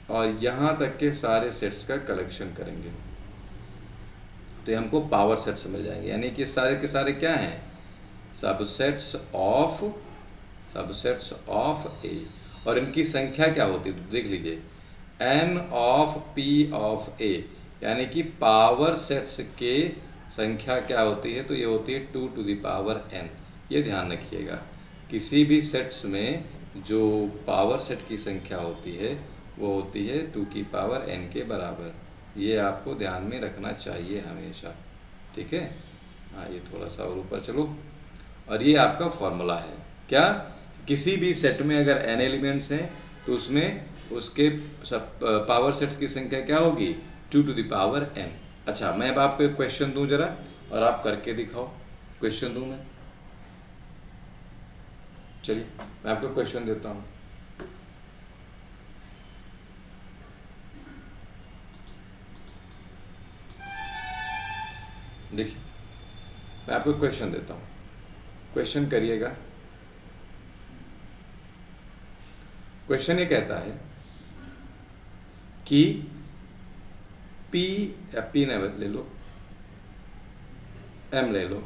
और यहाँ तक के सारे सेट्स का कलेक्शन करेंगे तो ये हमको पावर सेट्स मिल जाएंगे। यानी कि सारे के सारे क्या हैं? Subsets of A। और इनकी संख्या क्या होती है तो देख लीजिए, n of P of A, यानी कि पावर सेट्स के संख्या क्या होती है तो ये होती है 2 टू द पावर n। ये ध्यान रखिएगा, किसी भी सेट्स में जो पावर सेट की संख्या होती है वो होती है 2 की पावर n के बराबर। ये आपको ध्यान में रखना चाहिए हमेशा, ठीक है। हाँ, ये थोड़ा सा और ऊपर चलो, और ये आपका फॉर्मूला है क्या? किसी भी सेट में अगर n एलिमेंट्स हैं तो उसमें उसके सब पावर सेट्स की संख्या क्या होगी? 2 टू द पावर n। अच्छा, मैं अब आपको एक क्वेश्चन दूं जरा और आप करके दिखाओ। क्वेश्चन दूं मैं? चलिए मैं आपको क्वेश्चन देता हूं। देखिए मैं आपको क्वेश्चन देता हूं, क्वेश्चन करिएगा। क्वेश्चन ये कहता है कि P ने ले लो, M ले लो,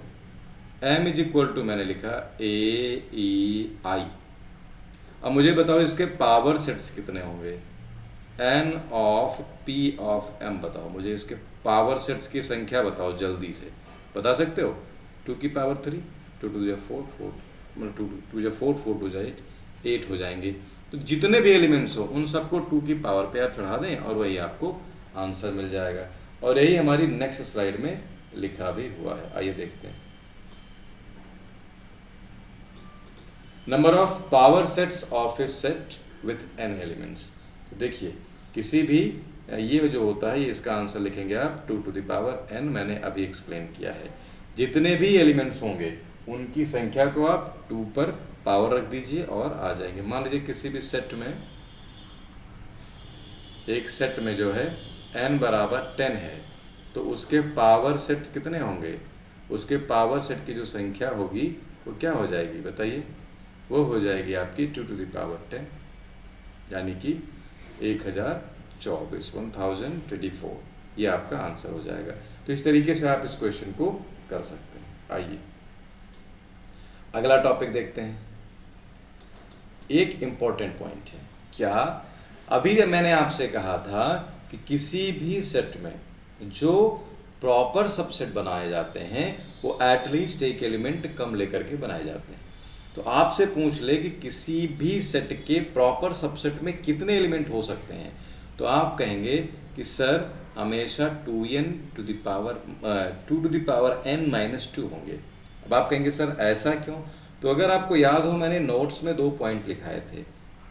M इज इक्वल टू मैंने लिखा AEI। अब मुझे बताओ इसके पावर सेट्स कितने होंगे? N of P of M बताओ मुझे, इसके पावर सेट्स की संख्या बताओ जल्दी से। बता सकते हो? 2 की पावर 3, 2 टू जा 4 4, मतलब 2 जा 4 4 टू जा 8 हो जाएंगे। तो जितने भी एलिमेंट्स हो उन सबको 2 की पावर पे आप चढ़ा दें और वही आपको आंसर मिल जाएगा। और यही हमारी नेक्स्ट स्लाइड में लिखा भी हुआ है। आइए देखते हैं। Number of power sets of A set with n elements. देखिए किसी भी ये जो होता है इसका आंसर लिखेंगे आप 2 टू द पावर n। मैंने अभी एक्सप्लेन किया है। जितने भी एलिमेंट्स होंगे उनकी संख्या को आप 2 पर पावर रख दीजिए और आ जाएंगे। मान लीजिए किसी भी सेट में, एक सेट में जो है n बराबर 10 है तो उसके पावर सेट कितने होंगे? उसके पावर सेट की जो संख्या होगी वो क्या हो जाएगी बताइए? वो हो जाएगी आपकी 2 टू द पावर 10, यानी कि 1024, 1024। ये आपका आंसर हो जाएगा। तो इस तरीके से आप इस क्वेश्चन को कर सकते हैं। आइए अगला टॉपिक देखते हैं। एक इम्पॉर्टेंट पॉइंट है क्या? अभी मैंने आपसे कहा था कि किसी भी सेट में जो प्रॉपर सबसेट बनाए जाते हैं वो एटलीस्ट एक एलिमेंट कम लेकर के बनाए जाते हैं। तो आपसे पूछ ले कि किसी भी सेट के प्रॉपर सबसेट में कितने एलिमेंट हो सकते हैं, तो आप कहेंगे कि सर हमेशा 2n to the power n minus 2 होंगे। अब आप कहेंगे सर ऐसा क्यों? तो अगर आपको याद हो मैंने नोट्स में 2 पॉइंट लिखाए थे।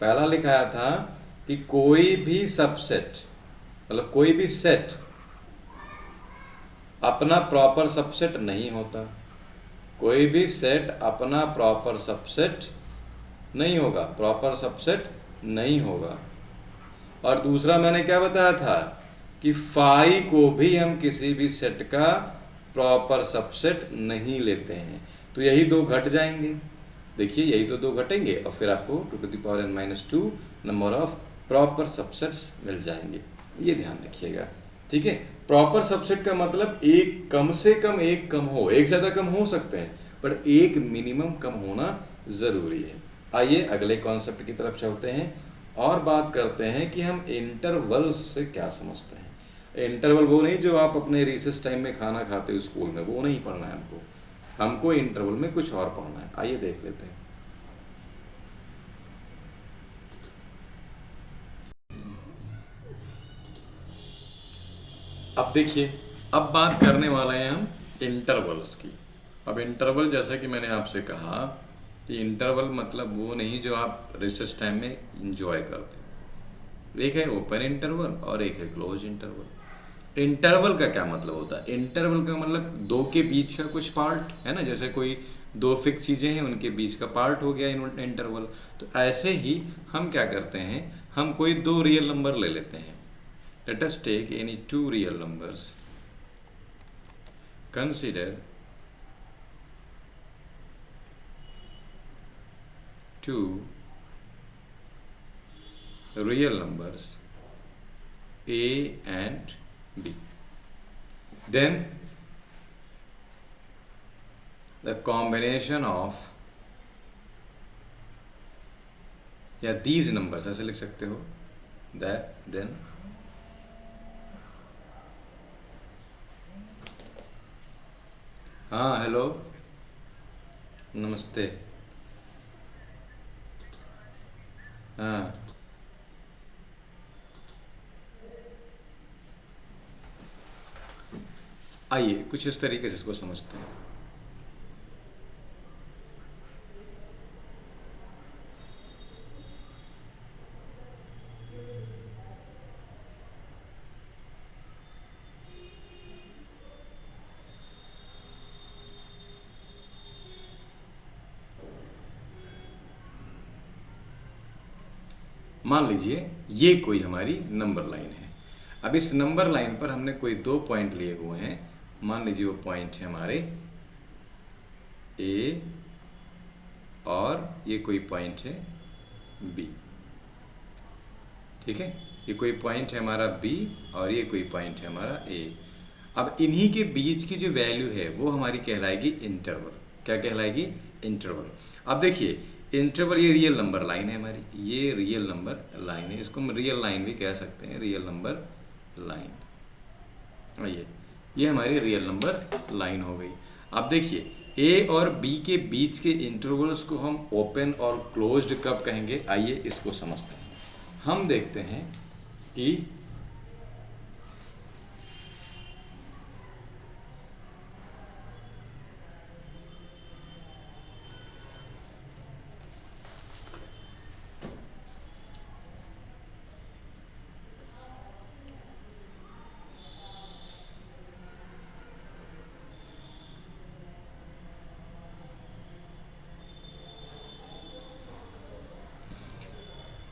पहला लिखाया था कि कोई भी सबसेट, मतलब कोई भी सेट अपना प्रॉपर सबसेट नहीं होता। कोई भी सेट अपना प्रॉपर सबसेट नहीं होगा, प्रॉपर सबसेट नहीं होगा। और दूसरा मैंने क्या बताया था कि फाई को भी हम किसी भी सेट का प्रॉपर सबसेट नहीं लेते हैं। तो यही 2 घट जाएंगे। देखिए यही तो 2 घटेंगे और फिर आपको 2 to the power n minus 2 number of proper subsets मिल जाएंगे। ये ध्यान रखिएगा, ठीक है। प्रॉपर सबसेट का मतलब एक कम से कम एक कम हो, एक ज़्यादा कम हो सकते हैं पर एक मिनिमम कम होना ज़रूरी है। आइए अगले कॉन्सेप्ट की तरफ चलते हैं और बात करते हैं कि हम इंटरवल्स से क्या समझते हैं। इंटरवल वो नहीं जो आप अपने रिसेस टाइम में खाना खाते हो स्कूल में, वो नहीं पढ़ना है हमको इंटरवल में कुछ और पढ़ना है। आइए देख लेते हैं। अब देखिए, अब बात करने वाले हैं हम इंटरवल्स की। अब इंटरवल जैसा कि मैंने आपसे कहा कि इंटरवल मतलब वो नहीं जो आप रिसेस टाइम में इंजॉय करते हो। एक है ओपन इंटरवल और एक है क्लोज इंटरवल। इंटरवल का क्या मतलब होता है? इंटरवल का मतलब दो के बीच का कुछ पार्ट है ना, जैसे कोई दो फिक्स चीज़ें हैं उनके बीच का पार्ट हो गया इंटरवल। तो ऐसे ही हम क्या करते हैं, हम कोई दो रियल नंबर ले लेते हैं। Let us take any two real numbers, consider two real numbers a and b. Then the combination of या these numbers ऐसे लिख सकते हो, that then हाँ हेलो नमस्ते, हाँ आइए कुछ इस तरीके से इसको समझते हैं। मान लीजिए ये कोई हमारी नंबर लाइन है। अब इस नंबर लाइन पर हमने कोई दो पॉइंट लिए हुए हैं। मान लीजिए वो पॉइंट है हमारे ए और ये कोई पॉइंट है बी। ठीक है, ये कोई पॉइंट है हमारा बी और ये कोई पॉइंट है हमारा ए। अब इन्हीं के बीच की जो वैल्यू है वो हमारी कहलाएगी इंटरवल। क्या कहलाएगी? इंटरवल। अब देखिए इंटरवल, ये रियल नंबर लाइन है हमारी, ये रियल नंबर लाइन है, इसको हम रियल लाइन भी कह सकते हैं, रियल नंबर लाइन। आइए ये हमारी रियल नंबर लाइन हो गई। अब देखिए ए और बी के बीच के इंटरवल्स को हम ओपन और क्लोज्ड कब कहेंगे, आइए इसको समझते हैं। हम देखते हैं कि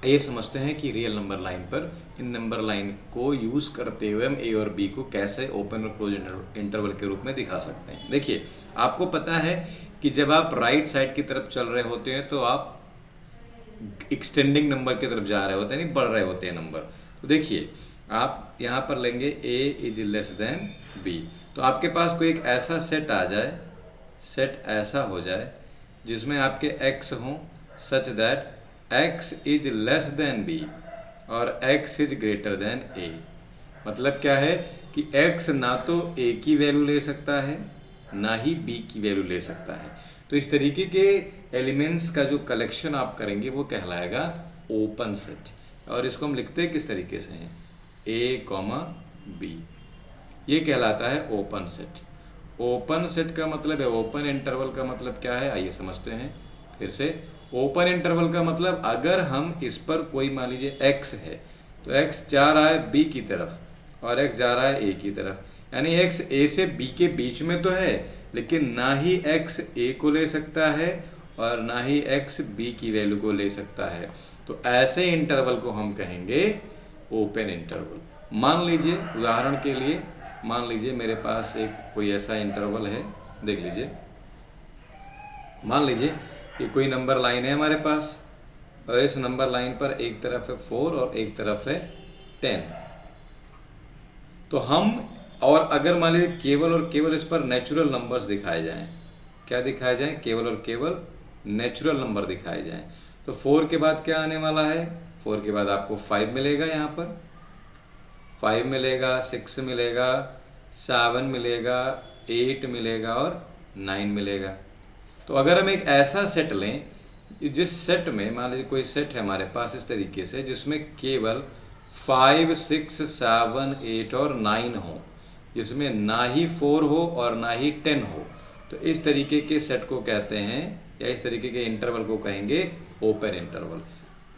ये समझते हैं कि रियल नंबर लाइन पर इन नंबर लाइन को यूज़ करते हुए हम ए और बी को कैसे ओपन और क्लोज इंटरवल के रूप में दिखा सकते हैं। देखिए आपको पता है कि जब आप राइट साइड की तरफ चल रहे होते हैं तो आप एक्सटेंडिंग नंबर की तरफ जा रहे होते हैं, नहीं बढ़ रहे होते हैं नंबर। तो देखिए आप यहाँ पर लेंगे ए इज लेस देन बी, तो आपके पास कोई एक ऐसा सेट आ जाए, सेट ऐसा हो जाए जिसमें आपके एक्स हों सच that x is less then b और x is greater then a। मतलब क्या है कि x ना तो a की वैल्यू ले सकता है ना ही b की वैल्यू ले सकता है। तो इस तरीके के एलिमेंट्स का जो कलेक्शन आप करेंगे वो कहलाएगा ओपन सेट। और इसको हम लिखते हैं किस तरीके से हैं, a, b, ये कहलाता है ओपन सेट। ओपन सेट का मतलब है, ओपन इंटरवल का मतलब क्या है, आइए समझते हैं फिर से। ओपन इंटरवल का मतलब अगर हम इस पर कोई मान लीजिए x है तो x जा रहा है b की तरफ और x जा रहा है a की तरफ, यानी x a से b के बीच में तो है लेकिन ना ही x a को ले सकता है और ना ही x b की वैल्यू को ले सकता है। तो ऐसे इंटरवल को हम कहेंगे ओपन इंटरवल। मान लीजिए उदाहरण के लिए, मान लीजिए मेरे पास एक कोई ऐसा इंटरवल है, देख लीजिए, मान लीजिए ये कोई नंबर लाइन है हमारे पास और इस नंबर लाइन पर एक तरफ है 4 और एक तरफ है 10। तो हम, और अगर मान लीजिए केवल और केवल इस पर नेचुरल नंबर्स दिखाए जाएं, क्या दिखाए जाएं, केवल और केवल नेचुरल नंबर दिखाए जाएं, तो 4 के बाद क्या आने वाला है, 4 के बाद आपको 5 मिलेगा, यहाँ पर 5 मिलेगा, 6 मिलेगा, 7 मिलेगा, 8 मिलेगा और 9 मिलेगा। तो अगर हम एक ऐसा सेट लें जिस सेट में मान लीजिए कोई सेट है हमारे पास इस तरीके से जिसमें केवल 5, 6, 7, 8 और 9 हो, जिसमें ना ही 4 हो और ना ही 10 हो, तो इस तरीके के सेट को कहते हैं या इस तरीके के इंटरवल को कहेंगे ओपन इंटरवल।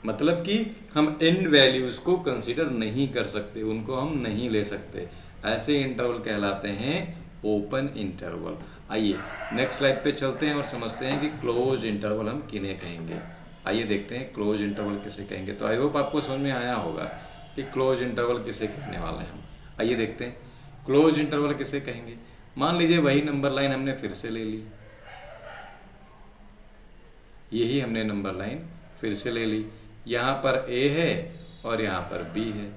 मतलब कि हम एंड वैल्यूज़ को कंसीडर नहीं कर सकते, उनको हम नहीं ले सकते, ऐसे इंटरवल कहलाते हैं ओपन इंटरवल। आइए नेक्स्ट स्लाइड पे चलते हैं और समझते हैं कि क्लोज इंटरवल हम किन्हें कहेंगे। आइए देखते हैं क्लोज इंटरवल किसे कहेंगे। तो आई होप आपको समझ में आया होगा कि क्लोज इंटरवल किसे कहने वाले हैं हम। आइए देखते हैं क्लोज इंटरवल किसे कहेंगे। मान लीजिए वही नंबर लाइन हमने फिर से ले ली, यही हमने नंबर लाइन फिर से ले ली, यहाँ पर A है और यहाँ पर B है।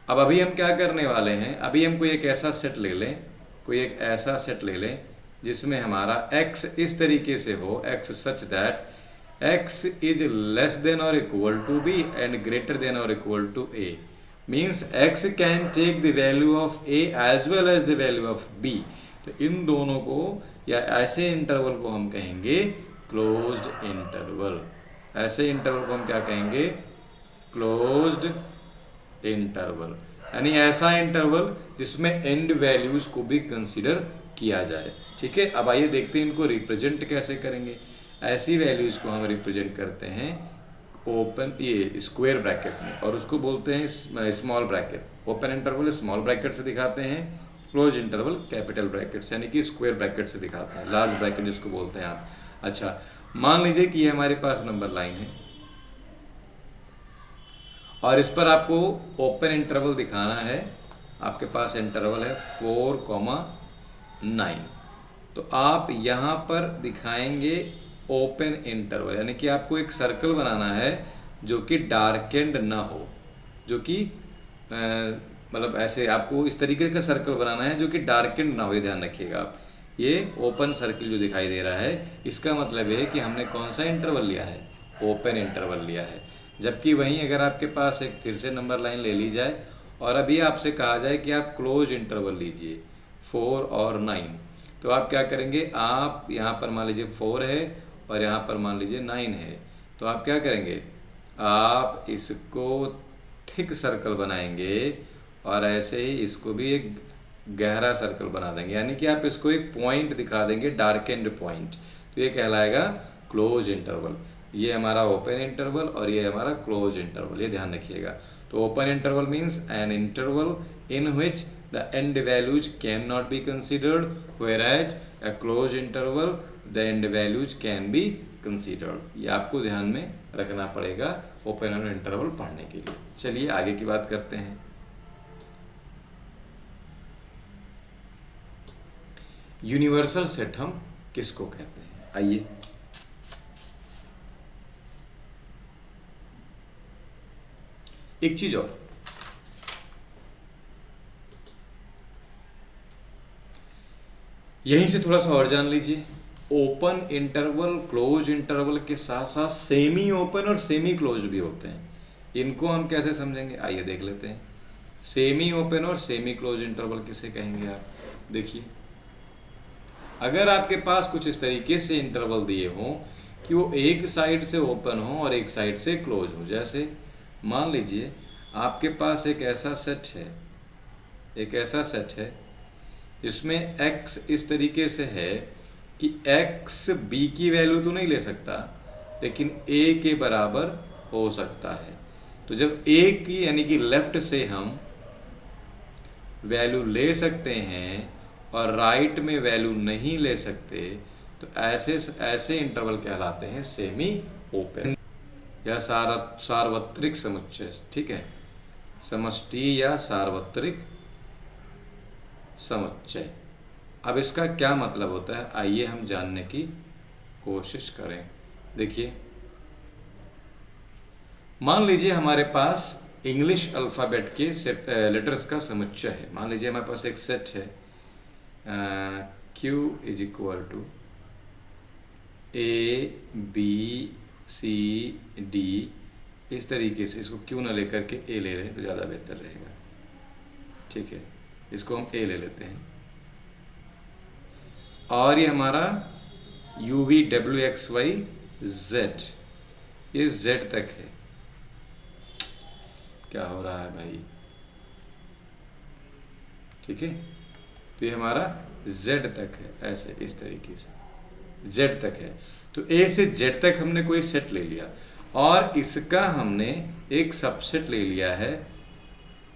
अब अभी हम क्या करने वाले हैं, अभी हम कोई एक ऐसा सेट ले लें, कोई एक ऐसा सेट ले लें जिसमें हमारा x इस तरीके से हो, x such that x is less than और equal to b and greater than और equal to a, means x can take the value of a as well as the value of b। तो इन दोनों को या ऐसे interval को हम कहेंगे क्लोज्ड इंटरवल। ऐसे इंटरवल को हम क्या कहेंगे, क्लोज्ड इंटरवल, यानी ऐसा इंटरवल जिसमें एंड वैल्यूज को भी कंसीडर किया जाए। ठीक है, अब आइए देखते हैं इनको रिप्रेजेंट कैसे करेंगे। ऐसी वैल्यूज को हम रिप्रेजेंट करते हैं ओपन ये स्क्वायर ब्रैकेट में और उसको बोलते हैं small bracket. Open interval small bracket से दिखाते हैं, क्लोज इंटरवल कैपिटल ब्रैकेट से यानी कि स्क्वायर ब्रैकेट से दिखाते हैं, लार्ज ब्रैकेट जिसको बोलते हैं आप। अच्छा, मान लीजिए कि ये हमारे पास नंबर लाइन है और इस पर आपको ओपन इंटरवल दिखाना है। आपके पास इंटरवल है 4,9, तो आप यहाँ पर दिखाएंगे ओपन इंटरवल, यानी कि आपको एक सर्कल बनाना है जो कि डार्केंड ना हो, जो कि मतलब ऐसे आपको इस तरीके का सर्कल बनाना है जो कि डार्केंड ना हो, ये ध्यान रखिएगा आप। ये ओपन सर्किल जो दिखाई दे रहा है इसका मतलब है कि हमने कौन सा इंटरवल लिया है, ओपन इंटरवल लिया है। जबकि वहीं अगर आपके पास एक फिर से नंबर लाइन ले ली जाए और अभी आपसे कहा जाए कि आप क्लोज इंटरवल लीजिए 4 और 9, तो आप क्या करेंगे, आप यहाँ पर मान लीजिए 4 है और यहाँ पर मान लीजिए 9 है, तो आप क्या करेंगे, आप इसको थिक सर्कल बनाएंगे और ऐसे ही इसको भी एक गहरा सर्कल बना देंगे, यानी कि आप इसको एक पॉइंट दिखा देंगे, डार्केंड पॉइंट, तो ये कहलाएगा क्लोज इंटरवल। ये हमारा ओपन इंटरवल और ये हमारा क्लोज इंटरवल, ये ध्यान रखिएगा। तो open interval means an interval in which the end values can not be considered, whereas a close interval the end values can be considered. ये आपको ध्यान में रखना पड़ेगा ओपन इंटरवल पढ़ने के लिए। चलिए आगे की बात करते हैं। यूनिवर्सल सेट हम किसको कहते हैं, आइए एक चीज और, यहीं से थोड़ा सा और जान लीजिए। ओपन इंटरवल क्लोज इंटरवल के साथ साथ सेमी ओपन और सेमी क्लोज भी होते हैं, इनको हम कैसे समझेंगे, आइए देख लेते हैं। सेमी ओपन और सेमी क्लोज इंटरवल किसे कहेंगे आप, देखिए अगर आपके पास कुछ इस तरीके से इंटरवल दिए हों कि वो एक साइड से ओपन हो और एक साइड से क्लोज हो, जैसे मान लीजिए आपके पास एक ऐसा सेट है जिसमें x इस तरीके से है कि x b की वैल्यू तो नहीं ले सकता लेकिन a के बराबर हो सकता है। तो जब a की यानी कि लेफ्ट से हम वैल्यू ले सकते हैं और राइट में वैल्यू नहीं ले सकते, तो ऐसे इंटरवल कहलाते हैं सेमी ओपन या सार्वत्रिक समुच्चय। ठीक है, समष्टि या सार्वत्रिक समुच्चय। अब इसका क्या मतलब होता है, आइए हम जानने की कोशिश करें। देखिए मान लीजिए हमारे पास इंग्लिश अल्फ़ाबेट के सेट लेटर्स का समुच्चय है। मान लीजिए हमारे पास एक सेट है Q is equal to ABCD, इस तरीके से, इसको Q ना लेकर के A ले लें तो ज़्यादा बेहतर रहेगा। ठीक है, इसको हम A ले लेते हैं और ये हमारा UVWXYZ, ये Z तक है। क्या हो रहा है भाई, ठीक है, तो ये हमारा Z तक है, ऐसे इस तरीके से Z तक है। तो A से Z तक हमने कोई सेट ले लिया। और इसका हमने एक सबसेट ले लिया है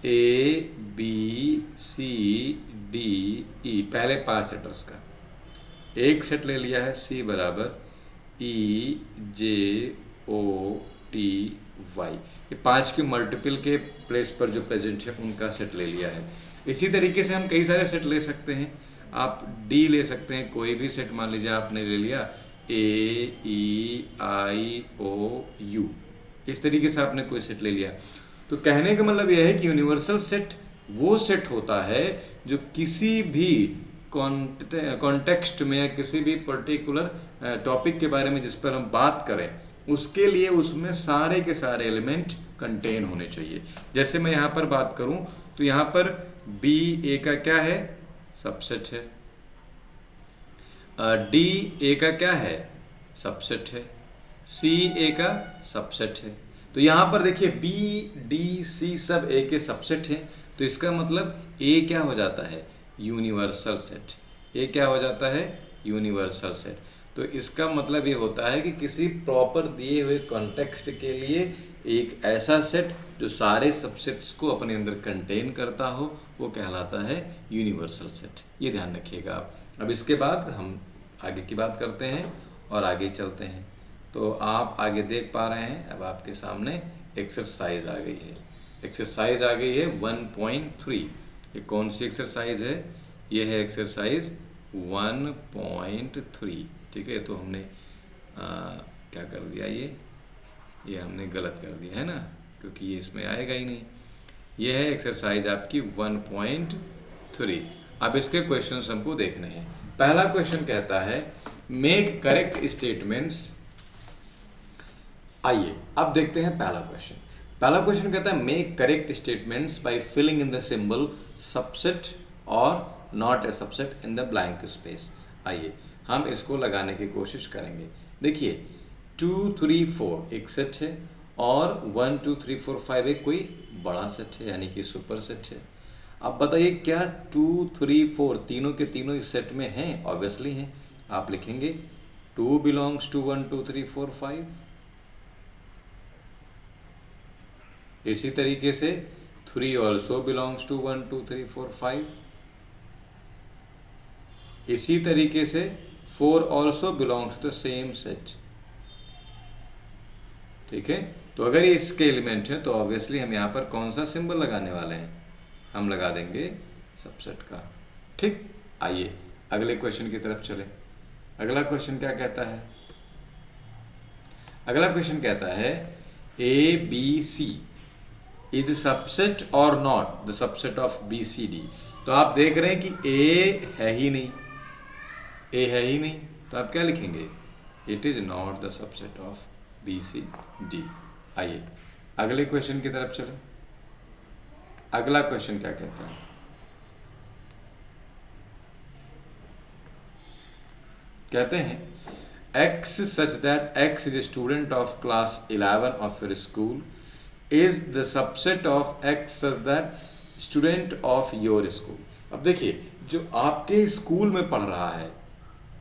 A B C D E, पहले 5 लेटर्स का एक सेट ले लिया है सी बराबर ई जे ओ टी वाई, ये 5 के मल्टीपल के प्लेस पर जो प्रेजेंट है उनका सेट ले लिया है। इसी तरीके से हम कई सारे सेट ले सकते हैं। आप डी ले सकते हैं, कोई भी सेट मान लीजिए आपने ले लिया ए ई आई ओ यू, इस तरीके से आपने कोई सेट ले लिया। तो कहने का मतलब यह है कि यूनिवर्सल सेट वो सेट होता है जो किसी भी कॉन्टेक्स्ट में या किसी भी पर्टिकुलर टॉपिक के बारे में जिस पर हम बात करें उसके लिए उसमें सारे के सारे एलिमेंट कंटेन होने चाहिए। जैसे मैं यहाँ पर बात करूँ तो यहाँ पर बी ए का क्या है, सबसेट है, डी ए का क्या है, सबसेट है, सी ए का सबसेट है। तो यहाँ पर देखिए बी डी सी सब ए के सबसेट हैं, तो इसका मतलब ए क्या हो जाता है, यूनिवर्सल सेट। ए क्या हो जाता है, यूनिवर्सल सेट। तो इसका मतलब ये होता है कि किसी प्रॉपर दिए हुए कॉन्टेक्स्ट के लिए एक ऐसा सेट जो सारे सबसेट्स को अपने अंदर कंटेन करता हो वो कहलाता है यूनिवर्सल सेट। ये ध्यान रखिएगा आप। अब इसके बाद हम आगे की बात करते हैं और आगे चलते हैं। तो आप आगे देख पा रहे हैं, अब आपके सामने एक्सरसाइज आ गई है। एक्सरसाइज आ गई है 1.3। ये कौन सी एक्सरसाइज है, ये है एक्सरसाइज 1.3। ठीक है, तो हमने क्या कर दिया, ये हमने गलत कर दिया है ना, क्योंकि ये इसमें आएगा ही नहीं। ये है एक्सरसाइज आपकी 1.3। अब इसके क्वेश्चंस हमको देखने हैं। पहला क्वेश्चन कहता है मेक करेक्ट स्टेटमेंट्स। आइए अब देखते हैं पहला क्वेश्चन। पहला क्वेश्चन कहता है make correct statements by filling in the symbol subset और not a subset in the blank space. आइए हम इसको लगाने की कोशिश करेंगे। देखिए 2 3 4 एक सेट है और 1 2 3 4 5 एक कोई बड़ा सेट है, यानी कि सुपर सेट है। अब बताइए क्या 2 3 4 तीनों के तीनों इस सेट में हैं? ऑब्वियसली हैं। आप लिखेंगे 2 बिलोंग्स टू 1 2 3 4 5। इसी तरीके से 3 ऑल्सो बिलोंग्स टू 1 2 3 4 5। इसी तरीके से 4 also belongs to the same set. ठीक है, तो अगर ये इसके एलिमेंट है तो ऑब्वियसली हम यहाँ पर कौन सा सिंबल लगाने वाले हैं, हम लगा देंगे सबसेट का। ठीक, आइए अगले क्वेश्चन की तरफ चले। अगला क्वेश्चन क्या कहता है, अगला क्वेश्चन कहता है A B C is the subset और not the subset of B C D. तो आप देख रहे हैं कि ए है ही नहीं, ए है ही नहीं, तो आप क्या लिखेंगे, it is not the subset of B C D. आइए अगले क्वेश्चन की तरफ चलो। अगला क्वेश्चन क्या कहता है, कहते हैं x such that x is a student of class 11 of your school is the subset of x such that student of your school। अब देखिए जो आपके स्कूल में पढ़ रहा है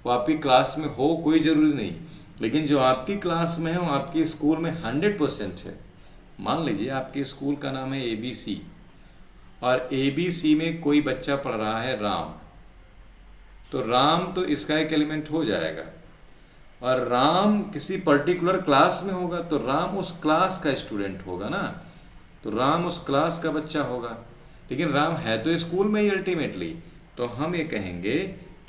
वो आपकी क्लास में हो कोई ज़रूरी नहीं, लेकिन जो आपकी क्लास में है वो आपके स्कूल में 100% है। मान लीजिए आपके स्कूल का नाम है ABC और ABC में कोई बच्चा पढ़ रहा है राम, तो राम तो इसका एक एलिमेंट हो जाएगा। और राम किसी पर्टिकुलर क्लास में होगा तो राम उस क्लास का स्टूडेंट होगा ना, तो राम उस क्लास का बच्चा होगा। लेकिन राम है तो स्कूल में ही अल्टीमेटली, तो हम ये कहेंगे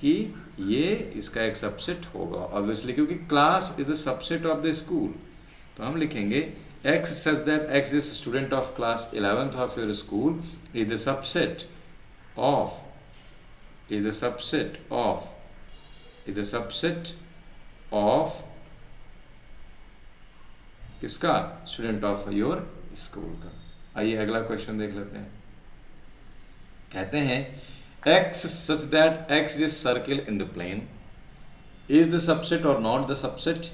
कि ये इसका एक सबसेट होगा ऑब्वियसली, क्योंकि class is the subset of the school. तो हम लिखेंगे x such that x is student of class 11th of your school is the subset of किसका, स्टूडेंट ऑफ योर स्कूल का। आइए अगला क्वेश्चन देख लेते हैं। कहते हैं x such that x is circle in the plane is the subset or not the subset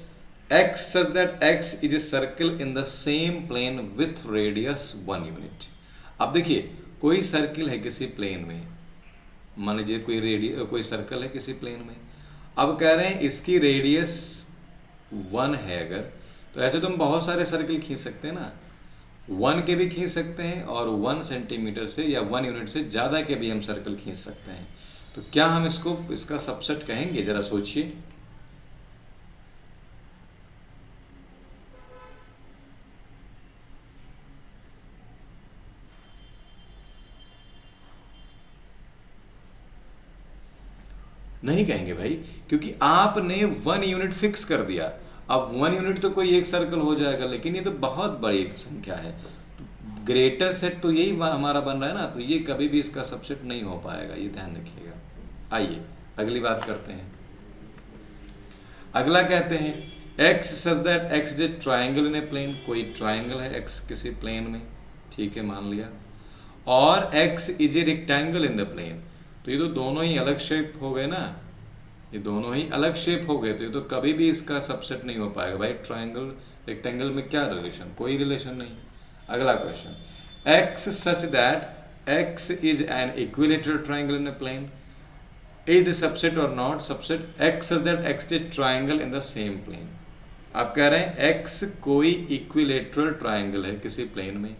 x such that x is a circle in the same plane with radius 1 unit। अब देखिए कोई circle है किसी plane में, मान लीजिए कोई circle है किसी प्लेन में। अब कह रहे हैं इसकी रेडियस 1 है अगर, तो ऐसे तो हम बहुत सारे सर्कल खींच सकते हैं ना, 1 के भी खींच सकते हैं और 1 सेंटीमीटर से या 1 यूनिट से ज़्यादा के भी हम सर्कल खींच सकते हैं। तो क्या हम इसको इसका सबसेट कहेंगे? ज़रा सोचिए। नहीं कहेंगे भाई, क्योंकि आपने 1 यूनिट फिक्स कर दिया। अब 1 यूनिट तो कोई एक सर्कल हो जाएगा, लेकिन ये तो बहुत बड़ी संख्या है। ग्रेटर सेट तो यही हमारा बन रहा है ना, तो ये कभी भी इसका सबसेट नहीं हो पाएगा, ये ध्यान रखिएगा। आइए अगली बात करते हैं। अगला कहते हैं X such that X is a triangle in a plane. कोई ट्राइंगल है एक्स किसी प्लेन में, ठीक है, मान लिया। और X is a rectangle in the plane. तो ये तो दोनों ही अलग शेप हो गए ना, ये दोनों ही अलग शेप हो गए, तो ये तो कभी भी इसका सबसेट नहीं हो पाएगा भाई। ट्राइंगल रेक्टेंगल में क्या रिलेशन? कोई रिलेशन नहीं। अगला question, X such that X is an equilateral triangle in a plane is the subset और not subset X such that X is triangle in the same plane. आप कह रहे हैं एक्स कोई इक्विलेटरल ट्राइंगल है किसी प्लेन में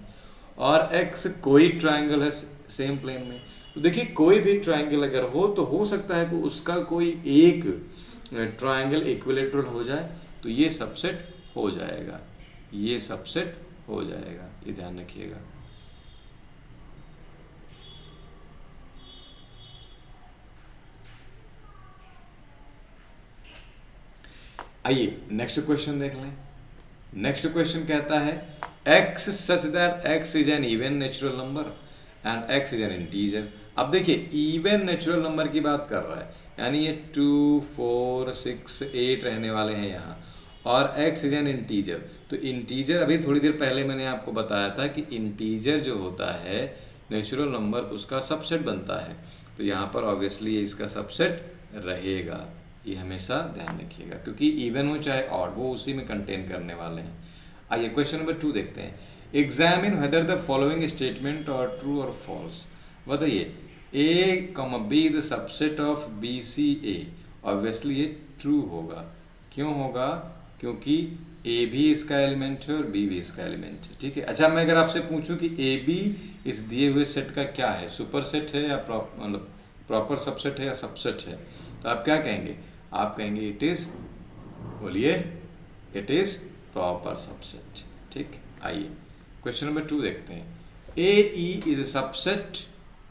और एक्स कोई ट्राइंगल है सेम प्लेन में। तो देखिए कोई भी ट्राइंगल अगर हो तो हो सकता है कि उसका कोई एक ट्राइंगल इक्विलेटरल हो जाए, तो ये सबसेट हो जाएगा, ये सबसेट हो जाएगा, ये ध्यान रखिएगा। आइए नेक्स्ट क्वेश्चन देख लें। नेक्स्ट क्वेश्चन कहता है x such that X is N even natural number and x is N integer. अब देखिए इवन नेचुरल नंबर की बात कर रहा है, यानी ये 2, 4, 6, 8 रहने वाले हैं यहाँ, और x इज एन इंटीजर। तो इंटीजर अभी थोड़ी देर पहले मैंने आपको बताया था कि इंटीजर जो होता है नेचुरल नंबर उसका सबसेट बनता है, तो यहाँ पर ऑब्वियसली इसका सबसेट रहेगा, ये हमेशा ध्यान रखिएगा, क्योंकि इवन हो चाहे ऑड वो उसी में कंटेन करने वाले हैं। आइए क्वेश्चन नंबर 2 देखते हैं। Examine whether the following statement और ट्रू और फॉल्स। बताइए a, b the subset of B C A. Obviously ये ट्रू होगा। क्यों होगा? क्योंकि ए भी इसका एलिमेंट है और बी भी इसका एलिमेंट है, ठीक है। अच्छा मैं अगर आपसे पूछूं कि ए बी इस दिए हुए सेट का क्या है, सुपर सेट है या मतलब प्रॉपर सबसेट है या सबसेट है, तो आप क्या कहेंगे? आप कहेंगे इट इज, बोलिए, इट इज प्रॉपर सबसेट, ठीक। आइए क्वेश्चन नंबर 2 देखते हैं। A E is a subset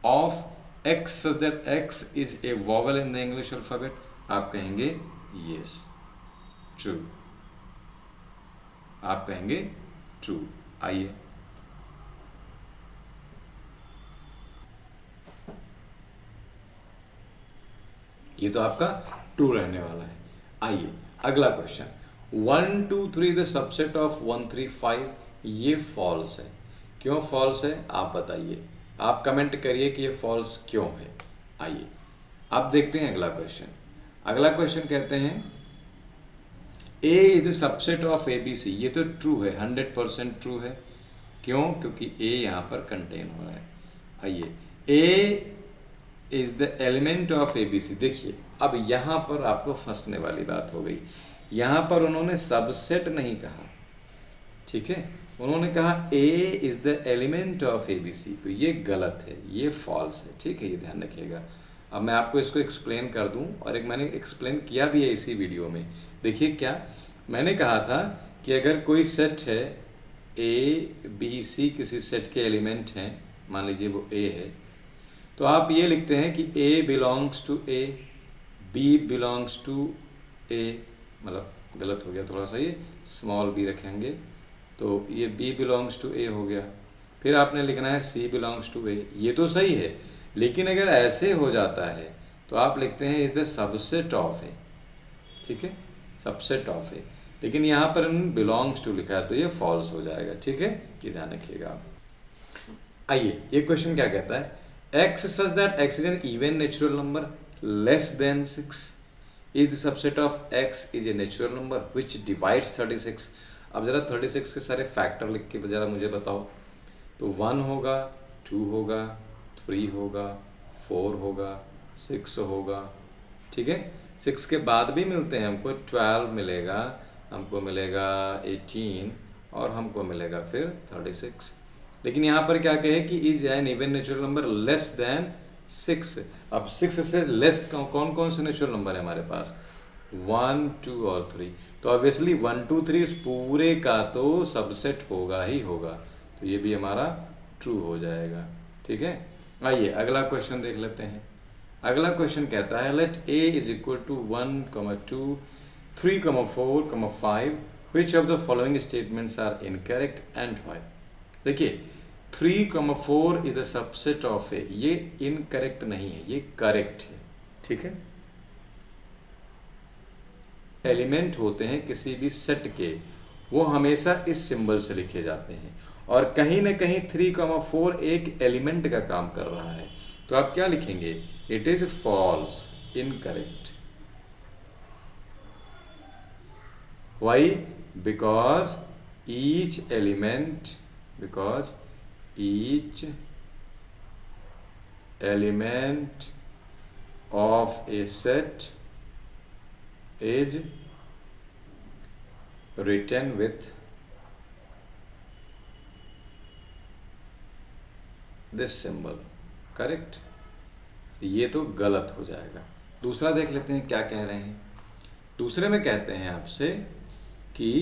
of x such that x is a vowel in the English alphabet। आप कहेंगे yes, true, आप कहेंगे true। आइए ये तो आपका ट्रू रहने वाला है। आइए अगला क्वेश्चन, 1 2 3 द सबसेट ऑफ 1 3 5। ये फॉल्स है। क्यों फॉल्स है आप बताइए, आप कमेंट करिए कि ये फॉल्स क्यों है। आइए अब देखते हैं अगला क्वेश्चन। अगला क्वेश्चन कहते हैं A is the subset of A B C. ये तो ट्रू है, 100% ट्रू है। क्यों? क्योंकि ए यहाँ पर कंटेन हो रहा है। आइए A is the element of A B C. देखिए अब यहाँ पर आपको फंसने वाली बात हो गई। यहाँ पर उन्होंने सबसेट नहीं कहा, ठीक है, उन्होंने कहा A is the element of A B C. तो ये गलत है, ये फॉल्स है, ठीक है, ये ध्यान रखिएगा। अब मैं आपको इसको एक्सप्लेन कर दूं, और एक मैंने एक्सप्लेन किया भी है इसी वीडियो में। देखिए क्या मैंने कहा था कि अगर कोई सेट है A B C, किसी सेट के एलिमेंट हैं, मान लीजिए वो A है, तो आप ये लिखते हैं कि A belongs to A, B belongs to A, मतलब गलत हो गया थोड़ा सा, ये स्मॉल b रखेंगे तो ये B बिलोंग्स टू A हो गया। फिर आपने लिखना है C बिलोंग्स टू A। ये तो सही है, लेकिन अगर ऐसे हो जाता है तो आप लिखते हैं is the subset of A, ठीक है, सबसेट ऑफ A। लेकिन यहाँ पर बिलोंग्स टू लिखा है तो ये फॉल्स हो जाएगा, ठीक है, ये ध्यान रखिएगा आप। आइए ये क्वेश्चन क्या कहता है, x such that x is an even natural number less than 6 is the subset of x is a natural number which divides 36। अब ज़रा 36 के सारे फैक्टर लिख के ज़रा मुझे बताओ। तो 1 होगा, 2 होगा, 3 होगा, 4 होगा, 6 होगा, ठीक है। 6 के बाद भी मिलते हैं हमको, 12 मिलेगा, हमको मिलेगा 18 और हमको मिलेगा फिर 36। लेकिन यहाँ पर क्या कहे कि is an even natural number less than 6। अब 6 से लेस कौन कौन से नेचुरल नंबर है हमारे पास? 1, 2 और 3। तो ऑब्वियसली 1, 2, 3 इस पूरे का तो सबसेट होगा ही होगा, तो ये भी हमारा ट्रू हो जाएगा। ठीक है, आइए अगला क्वेश्चन देख लेते हैं। अगला क्वेश्चन कहता है let a is equal to 1, 2, 3, 4, 5 which of the following statements are incorrect and why. देखिए 3, 4 is the subset of A, ये इनकरेक्ट नहीं है, ये करेक्ट है। ठीक है, एलिमेंट होते हैं किसी भी सेट के, वो हमेशा इस सिंबल से लिखे जाते हैं, और कहीं ना कहीं 3, 4 एक एलिमेंट का काम कर रहा है, तो आप क्या लिखेंगे? It is false, incorrect. Why? Because each element of A set is written with this symbol, correct? ये तो गलत हो जाएगा। दूसरा देख लेते हैं क्या कह रहे हैं। दूसरे में कहते हैं आपसे कि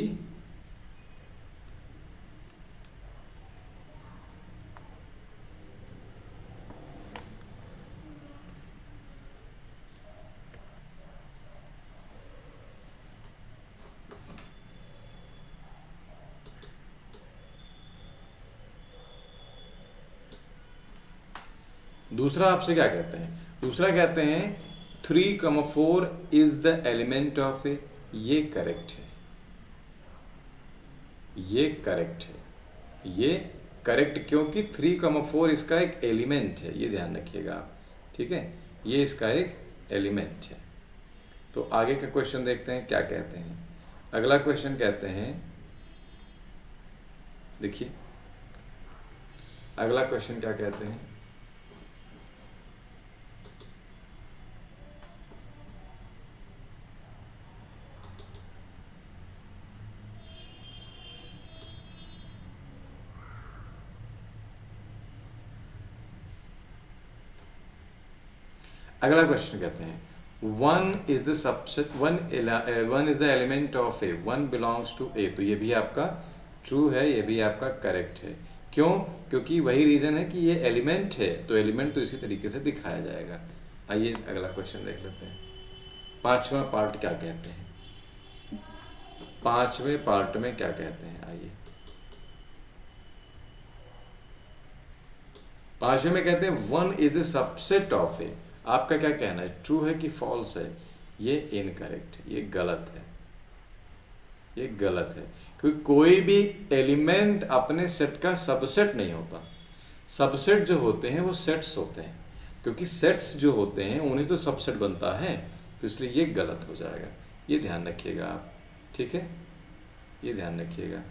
दूसरा आपसे क्या कहते हैं? दूसरा कहते हैं 3, 4 is the element of A, ये करेक्ट है, ये करेक्ट है, ये करेक्ट, क्योंकि 3, 4 इसका एक एलिमेंट है, ये ध्यान रखिएगा आप। ठीक है, ये इसका एक एलिमेंट है। तो आगे का क्वेश्चन देखते हैं क्या कहते हैं। अगला क्वेश्चन कहते हैं, देखिए अगला क्वेश्चन क्या कहते हैं। अगला क्वेश्चन कहते हैं 1 is the subset, 1 is the element of A, 1 belongs to A. तो ये भी आपका ट्रू है, ये भी आपका करेक्ट है। क्यों? क्योंकि वही रीजन है कि ये एलिमेंट है, तो एलिमेंट तो इसी तरीके से दिखाया जाएगा। आइए अगला क्वेश्चन देख लेते हैं। पांचवा पार्ट क्या कहते हैं, पांचवें पार्ट में क्या कहते हैं, आइए। पांचवें में कहते हैं 1 इज द सबसेट ऑफ ए। आपका क्या कहना है, ट्रू है कि फॉल्स है? ये इनकरेक्ट है, ये गलत है, ये गलत है, क्योंकि कोई भी एलिमेंट अपने सेट का सबसेट नहीं होता। सबसेट जो होते हैं वो सेट्स होते हैं, क्योंकि सेट्स जो होते हैं उन्हीं तो सबसेट बनता है, तो इसलिए ये गलत हो जाएगा। ये ध्यान रखिएगा आप, ठीक है, ये ध्यान रखिएगा।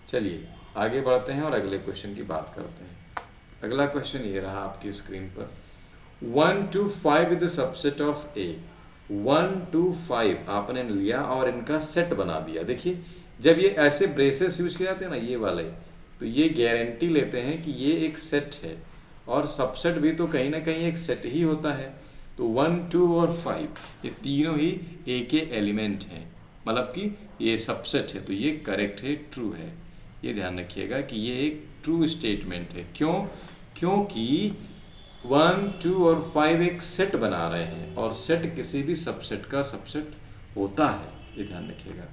चलिए आगे बढ़ते हैं और अगले क्वेश्चन की बात करते हैं। अगला क्वेश्चन ये रहा आपकी स्क्रीन पर, 1 to 5 is the subset of A. 1 to 5 आपने लिया और इनका सेट बना दिया। देखिए जब ये ऐसे ब्रेसेस यूज किए जाते हैं ना, ये वाले, तो ये गारंटी लेते हैं कि ये एक सेट है, और सबसेट भी तो कहीं ना कहीं एक सेट ही होता है। तो 1, 2 और 5 ये तीनों ही ए के एलिमेंट हैं, मतलब कि ये सबसेट है, तो ये करेक्ट है, ट्रू है। ये ध्यान रखिएगा कि ये एक ट्रू स्टेटमेंट है। क्यों? क्योंकि 1, 2 और 5 एक सेट बना रहे हैं, और सेट किसी भी सबसेट का सबसेट होता है, ये ध्यान रखिएगा।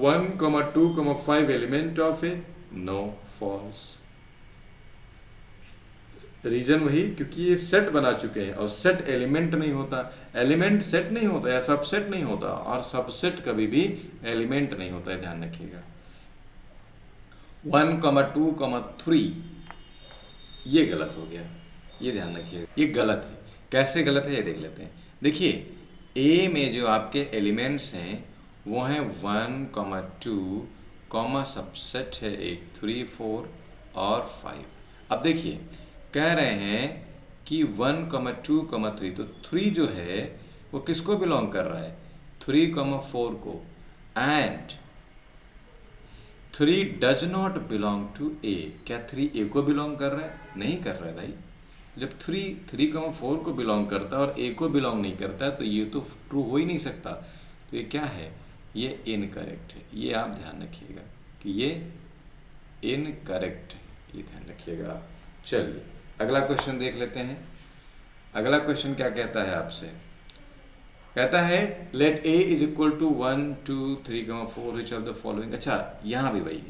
1, 2, 5 element of A, no, false. Reason वही, क्योंकि ये सेट बना चुके हैं, और सेट एलिमेंट नहीं होता, एलिमेंट सेट नहीं होता या सबसेट नहीं होता, और सबसेट कभी भी एलिमेंट नहीं होता है, ध्यान रखिएगा। 1, 2, 3 ये गलत हो गया, ये ध्यान रखिएगा, ये गलत है। कैसे गलत है ये देख लेते हैं। देखिए ए में जो आपके एलिमेंट्स हैं वो हैं 1, 2, सबसेट है एक 3, 4 और 5। अब देखिए कह रहे हैं कि 1, 2, 3, तो 3 जो है वो किसको बिलोंग कर रहा है? 3,4 को and 3 does not belong to A, क्या 3 ए को बिलोंग कर रहा है? नहीं कर रहा है भाई। जब 3,4 को बिलोंग करता है और ए को बिलोंग नहीं करता है तो ये तो ट्रू हो ही नहीं सकता। तो ये क्या है? ये इनकरेक्ट है। ये आप ध्यान रखिएगा कि ये इनकरेक्ट है, ये ध्यान रखिएगा आप। चलिए अगला क्वेश्चन देख लेते हैं। अगला क्वेश्चन क्या कहता है आपसे? कहता है let A is equal to 1 2 3,4 which of the following. अच्छा यहाँ भी भाई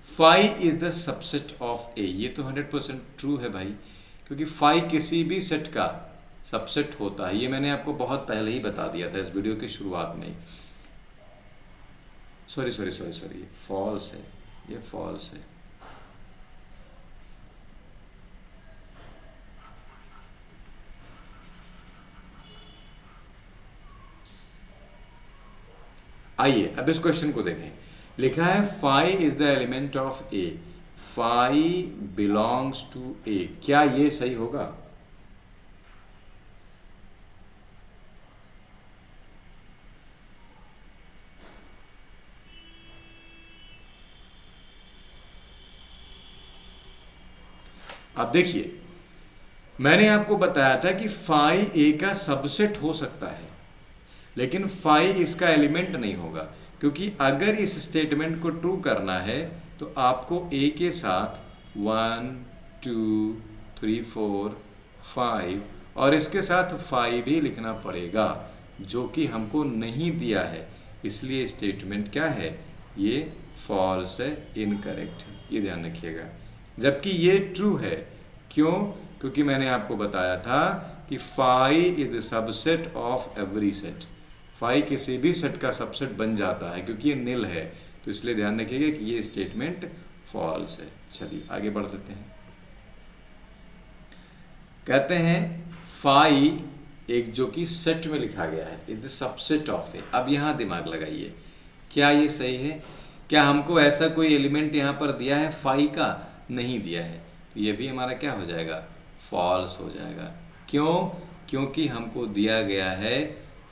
5 is the subset of A, ये तो 100% ट्रू है भाई, क्योंकि 5 किसी भी सेट का सबसेट होता है। ये मैंने आपको बहुत पहले ही बता दिया था इस वीडियो की शुरुआत में ही। सॉरी ये फॉल्स है, ये फॉल्स है। आइए अब इस क्वेश्चन को देखें। लिखा है 5 is the element of A, 5 belongs to A. क्या ये सही होगा? अब देखिए मैंने आपको बताया था कि 5 ए का सबसेट हो सकता है, लेकिन 5 इसका एलिमेंट नहीं होगा, क्योंकि अगर इस स्टेटमेंट को ट्रू करना है तो आपको ए के साथ 1 2 3 4 5 और इसके साथ 5 भी लिखना पड़ेगा, जो कि हमको नहीं दिया है। इसलिए स्टेटमेंट क्या है? ये फॉल्स है, इनकरेक्ट है, ये ध्यान रखिएगा। जबकि ये ट्रू है। क्यों? क्योंकि मैंने आपको बताया था कि 5 is the subset of every set. 5 किसी भी सेट का सबसेट बन जाता है, क्योंकि ये निल है। तो इसलिए ध्यान रखिएगा कि ये स्टेटमेंट फॉल्स है। चलिए आगे बढ़ लेते हैं। कहते हैं 5 एक जो कि सेट में लिखा गया है, is the subset of A. अब यहाँ दिमाग लगाइए, क्या ये सही है? क्या हमको ऐसा कोई एलिमेंट यहाँ पर दिया है 5 का? नहीं दिया है। तो ये भी हमारा क्या हो जाएगा? फॉल्स हो जाएगा। क्यों? क्योंकि हमको दिया गया है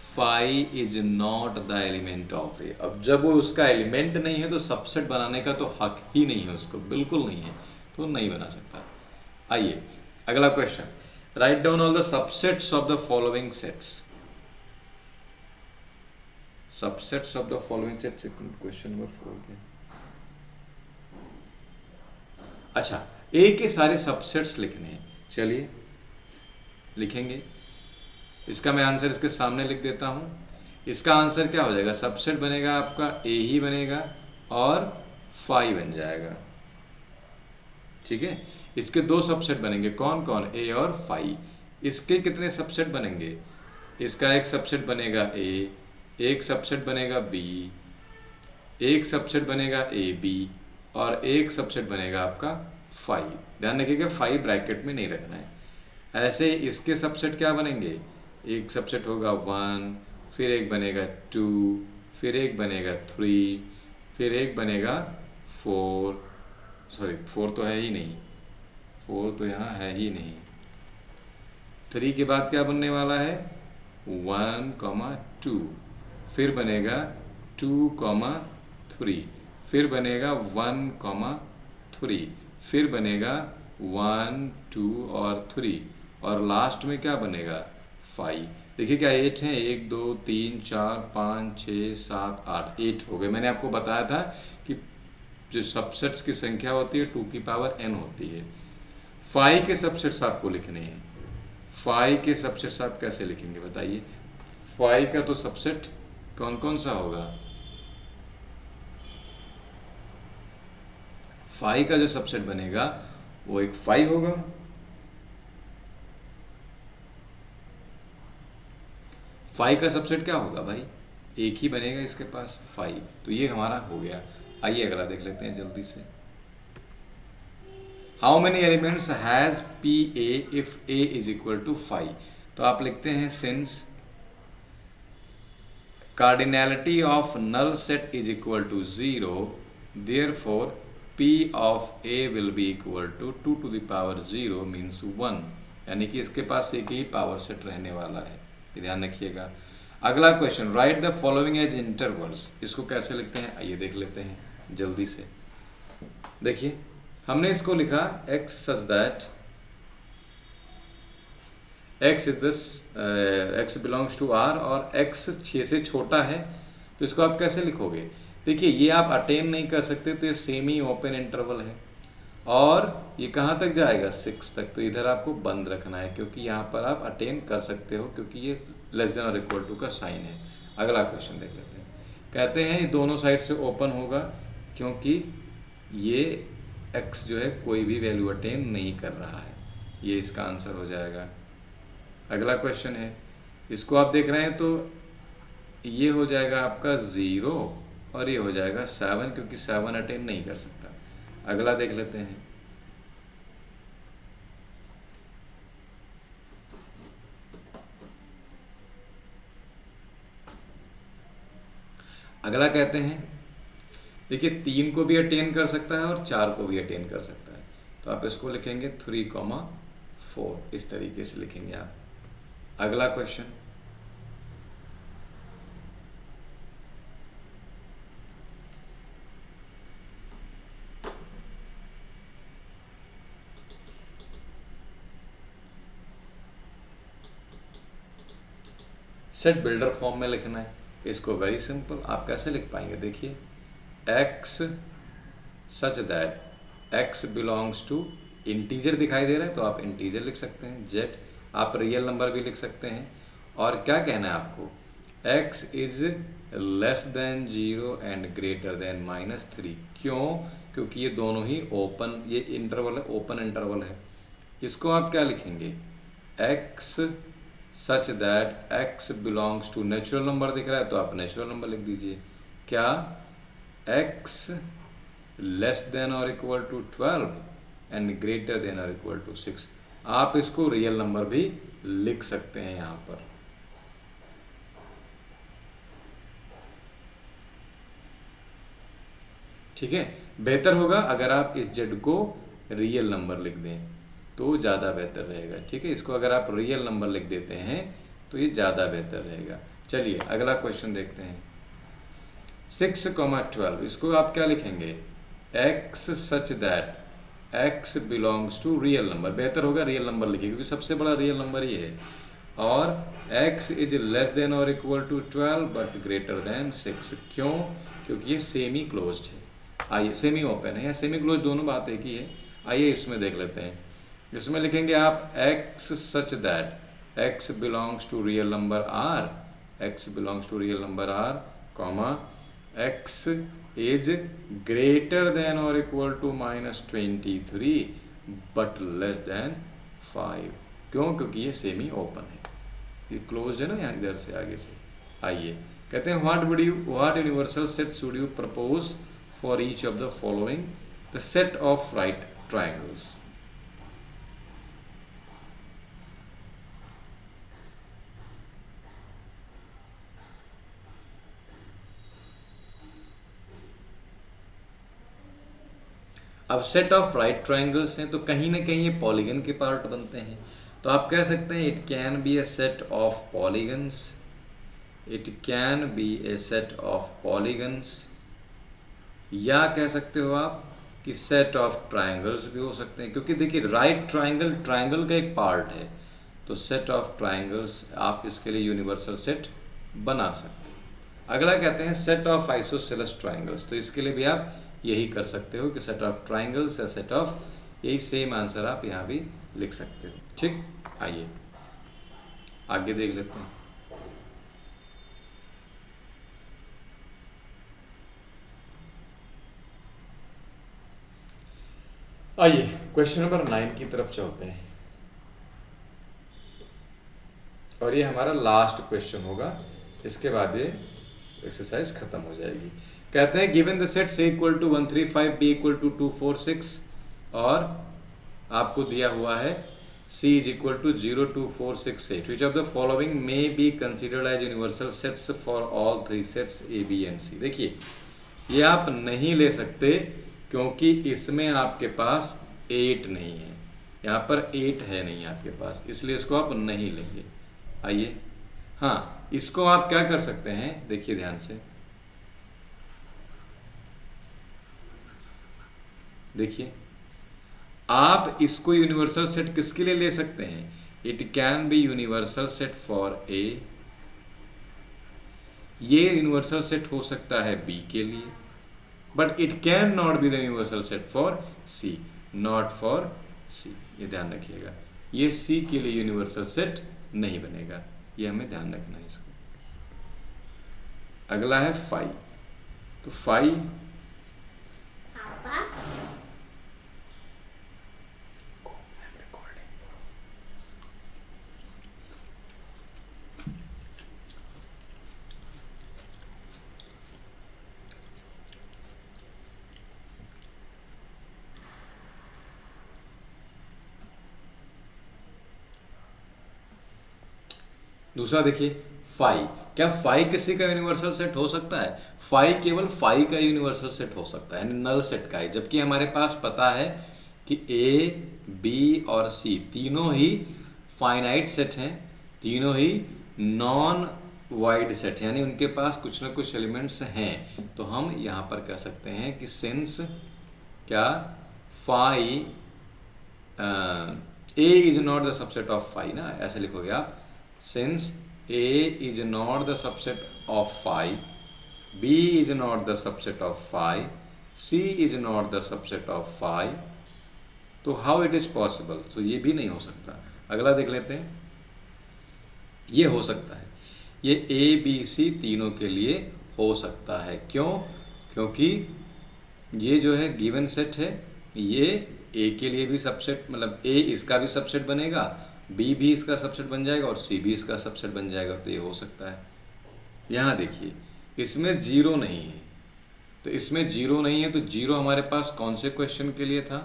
5 is not the element of A. अब जब वो उसका एलिमेंट नहीं है तो सबसेट बनाने का तो हक ही नहीं है उसको, बिल्कुल नहीं है, तो नहीं बना सकता। आइए अगला question, write down all the subsets of the following sets. Subsets of the following sets, question number 4 के। अच्छा ए के सारे सबसेट्स लिखने हैं। चलिए लिखेंगे। इसका मैं आंसर इसके सामने लिख देता हूँ। इसका आंसर क्या हो जाएगा? सबसेट बनेगा आपका ए ही बनेगा और 5 बन जाएगा। ठीक है, इसके 2 सबसेट बनेंगे। कौन कौन? ए और 5। इसके कितने सबसेट बनेंगे? इसका एक सबसेट बनेगा ए, एक सबसेट बनेगा बी, एक सबसेट बनेगा ए बी और एक सबसेट बनेगा आपका 5। ध्यान रखिएगा 5 ब्रैकेट में नहीं रखना है। ऐसे इसके सबसेट क्या बनेंगे? एक सबसेट होगा 1, फिर एक बनेगा 2, फिर एक बनेगा 3, फिर एक बनेगा 4। सॉरी 4 तो है ही नहीं, 4 तो यहाँ है ही नहीं। 3 के बाद क्या बनने वाला है? 1, 2, फिर बनेगा 2, 3, फिर बनेगा 1, 3, फिर बनेगा 1, 2 और 3 और लास्ट में क्या बनेगा? 5। देखिए क्या 8 है? 1 2 3 4 5 6 7 8, 8 हो गए। मैंने आपको बताया था कि जो सबसेट्स की संख्या होती है 2 की पावर n होती है। 5 के सबसेट्स आपको लिखने हैं। 5 के सबसेट्स आप कैसे लिखेंगे बताइए? 5 का तो सबसेट कौन कौन सा होगा? 5 का जो सबसेट बनेगा वो एक 5 होगा। 5 का सबसेट क्या होगा भाई? एक ही बनेगा इसके पास 5। तो ये हमारा हो गया। आइए अगला देख लेते हैं जल्दी से। How many elements has P A if A is equal to 5। तो आप लिखते हैं since cardinality of null set is equal to 0, therefore P of A will be equal to 2 to the power 0 means 1। यानी कि इसके पास एक ही power set रहने वाला है, ध्यान रखिएगा। अगला question, write the following as intervals. इसको कैसे लिखते हैं आइए देख लेते हैं जल्दी से। देखिए हमने इसको लिखा x such that x is this x belongs to r और x 6 से छोटा है, तो इसको आप कैसे लिखोगे? देखिए ये आप अटेन नहीं कर सकते, तो ये सेमी ओपन इंटरवल है और ये कहाँ तक जाएगा 6 तक, तो इधर आपको बंद रखना है क्योंकि यहाँ पर आप अटेन कर सकते हो क्योंकि ये लेस देन और इक्वल टू का साइन है। अगला क्वेश्चन देख लेते हैं। कहते हैं ये दोनों साइड से ओपन होगा क्योंकि ये x जो है कोई भी वैल्यू अटेन नहीं कर रहा है, ये इसका आंसर हो जाएगा। अगला क्वेश्चन है, इसको आप देख रहे हैं तो ये हो जाएगा आपका 0 और ये हो जाएगा 7 क्योंकि 7 अटेन नहीं कर सकता। अगला देख लेते हैं। अगला कहते हैं देखिए 3 को भी अटेन कर सकता है और 4 को भी अटेन कर सकता है, तो आप इसको लिखेंगे 3,4 इस तरीके से लिखेंगे आप। अगला क्वेश्चन, सेट बिल्डर फॉर्म में लिखना है। इसको वेरी सिंपल आप कैसे लिख पाएंगे? देखिए x such that x belongs to integer दिखाई दे रहा है तो आप इंटीजर लिख सकते हैं, z आप रियल नंबर भी लिख सकते हैं और क्या कहना है आपको, x is less than 0 and greater than -3। क्यों? क्योंकि ये दोनों ही ओपन, ये इंटरवल है, ओपन इंटरवल है। इसको आप क्या लिखेंगे, x such that x belongs to natural number दिख रहा है तो आप नेचुरल नंबर लिख दीजिए। क्या x लेस देन और equal to 12 and greater than और इक्वल टू 6। आप इसको रियल नंबर भी लिख सकते हैं यहाँ पर। ठीक है, बेहतर होगा अगर आप इस z को रियल नंबर लिख दें तो ज़्यादा बेहतर रहेगा। ठीक है, इसको अगर आप रियल नंबर लिख देते हैं तो ये ज़्यादा बेहतर रहेगा। चलिए अगला क्वेश्चन देखते हैं। 6,12 इसको आप क्या लिखेंगे, x such that x belongs to real number. बेहतर होगा रियल नंबर लिखिए क्योंकि सबसे बड़ा रियल नंबर ये है। और x इज लेस देन और equal to 12 but greater than 6। क्यों? क्योंकि ये सेमी क्लोज्ड है। आइए, सेमी ओपन है या सेमी क्लोज दोनों बात एक ही है। आइए इसमें देख लेते हैं। इसमें लिखेंगे आप x such that x belongs to real number r, x belongs to real number r, comma x is greater than और equal to -23 but less than 5। क्यों? क्योंकि ये सेमी ओपन है, ये क्लोज है ना यहाँ इधर से आगे से। आइए कहते हैं what universal set should you propose for each of the following the set of right triangles. अब सेट ऑफ राइट ट्राइंगल्स हैं तो कहीं ना कहीं ये पॉलीगन के पार्ट बनते हैं, तो आप कह सकते हैं it can B A set of polygons, it can B A set of polygons, या कह सकते हो आप कि सेट ऑफ ट्राइंगल्स भी हो सकते हैं क्योंकि देखिए राइट ट्राइंगल ट्राइंगल का एक पार्ट है, तो सेट ऑफ ट्राइंगल्स आप इसके लिए यूनिवर्सल सेट बना सकते हैं। अगला कहते हैं सेट ऑफ आइसोसेलेस ट्राइंगल्स, तो इसके लिए भी आप यही कर सकते हो कि सेट ऑफ ट्राइंगल्स या सेट ऑफ, यही सेम आंसर आप यहाँ भी लिख सकते हो। ठीक, आइए आगे देख लेते हैं। आइए क्वेश्चन नंबर 9 की तरफ चलते हैं और ये हमारा लास्ट क्वेश्चन होगा, इसके बाद ये एक्सरसाइज खत्म हो जाएगी। कहते हैं given the set C equal to 135 B equal to 246 और आपको दिया हुआ है C is equal to 0 2 4 6 8 which of the following may be considered as universal sets for all 3 sets A B and C। देखिए ये आप नहीं ले सकते क्योंकि इसमें आपके पास 8 नहीं है, यहाँ पर 8 है नहीं आपके पास, इसलिए इसको आप नहीं लेंगे। आइए हाँ, इसको आप क्या कर सकते हैं, देखिए ध्यान से, देखिए आप इसको यूनिवर्सल सेट किसके लिए ले सकते हैं, it can be universal set for A, ये यूनिवर्सल सेट हो सकता है बी के लिए, but it can not be the universal set for C, not for C, ये ध्यान रखिएगा, ये सी के लिए यूनिवर्सल सेट नहीं बनेगा, ये हमें ध्यान रखना है इसका। अगला है फाई, तो फाई दूसरा देखिए फाई, क्या फाई किसी का यूनिवर्सल सेट हो सकता है, फाई केवल फाई का यूनिवर्सल सेट हो सकता है, यानी नल सेट का है, जबकि हमारे पास पता है कि ए बी और सी तीनों ही फाइनाइट सेट हैं, तीनों ही नॉन वाइड सेट, यानी उनके पास कुछ ना कुछ एलिमेंट्स हैं, तो हम यहाँ पर कह सकते हैं कि सिंस क्या phi A is not the subset of phi, ना ऐसे लिखोगे आप, since A is not the subset of phi, B is not the subset of phi, C is not the subset of phi, तो how it is possible, तो ये भी नहीं हो सकता। अगला देख लेते हैं, ये हो सकता है, ये A B C तीनों के लिए हो सकता है, क्यों, क्योंकि ये जो है गिवन सेट है, ये A के लिए भी सबसेट, मतलब A इसका भी सबसेट बनेगा, बी भी इसका सबसेट बन जाएगा और सी भी इसका सबसेट बन जाएगा, तो ये हो सकता है। यहाँ देखिए इसमें जीरो नहीं है, तो इसमें जीरो नहीं है, तो जीरो हमारे पास कौन से क्वेश्चन के लिए था,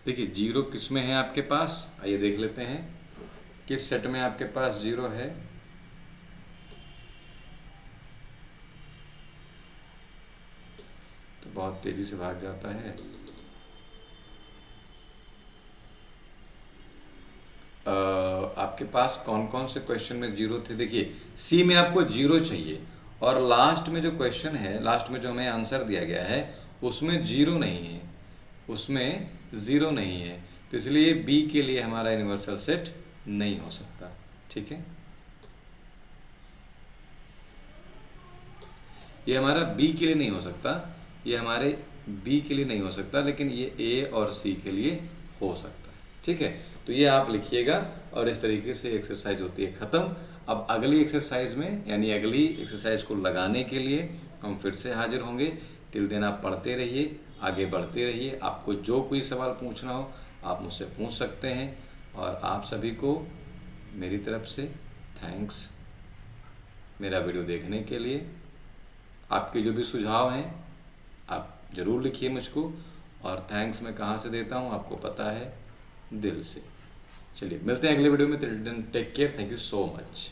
देखिए जीरो किस में है आपके पास, आइए देख लेते हैं किस सेट में आपके पास जीरो है, तो बहुत तेजी से भाग जाता है, आपके पास कौन कौन से क्वेश्चन में जीरो थे, देखिए सी में आपको जीरो चाहिए, और लास्ट में जो क्वेश्चन है, लास्ट में जो हमें आंसर दिया गया है उसमें जीरो नहीं है, उसमें ज़ीरो नहीं है, तो इसलिए बी के लिए हमारा यूनिवर्सल सेट नहीं हो सकता, ठीक है, ये हमारा बी के लिए नहीं हो सकता, ये हमारे बी के लिए नहीं हो सकता, लेकिन ये ए और सी के लिए हो सकता है, ठीक है, तो ये आप लिखिएगा, और इस तरीके से एक्सरसाइज होती है ख़त्म। अब अगली एक्सरसाइज में, यानी अगली एक्सरसाइज को लगाने के लिए हम फिर से हाजिर होंगे। टिल देन आप पढ़ते रहिए, आगे बढ़ते रहिए, आपको जो कोई सवाल पूछना हो आप मुझसे पूछ सकते हैं, और आप सभी को मेरी तरफ से थैंक्स मेरा वीडियो देखने के लिए। आपके जो भी सुझाव हैं आप ज़रूर लिखिए मुझको, और थैंक्स मैं कहाँ से देता हूँ आपको पता है, दिल से। चलिए मिलते हैं अगले वीडियो में, till then take care, thank you so much.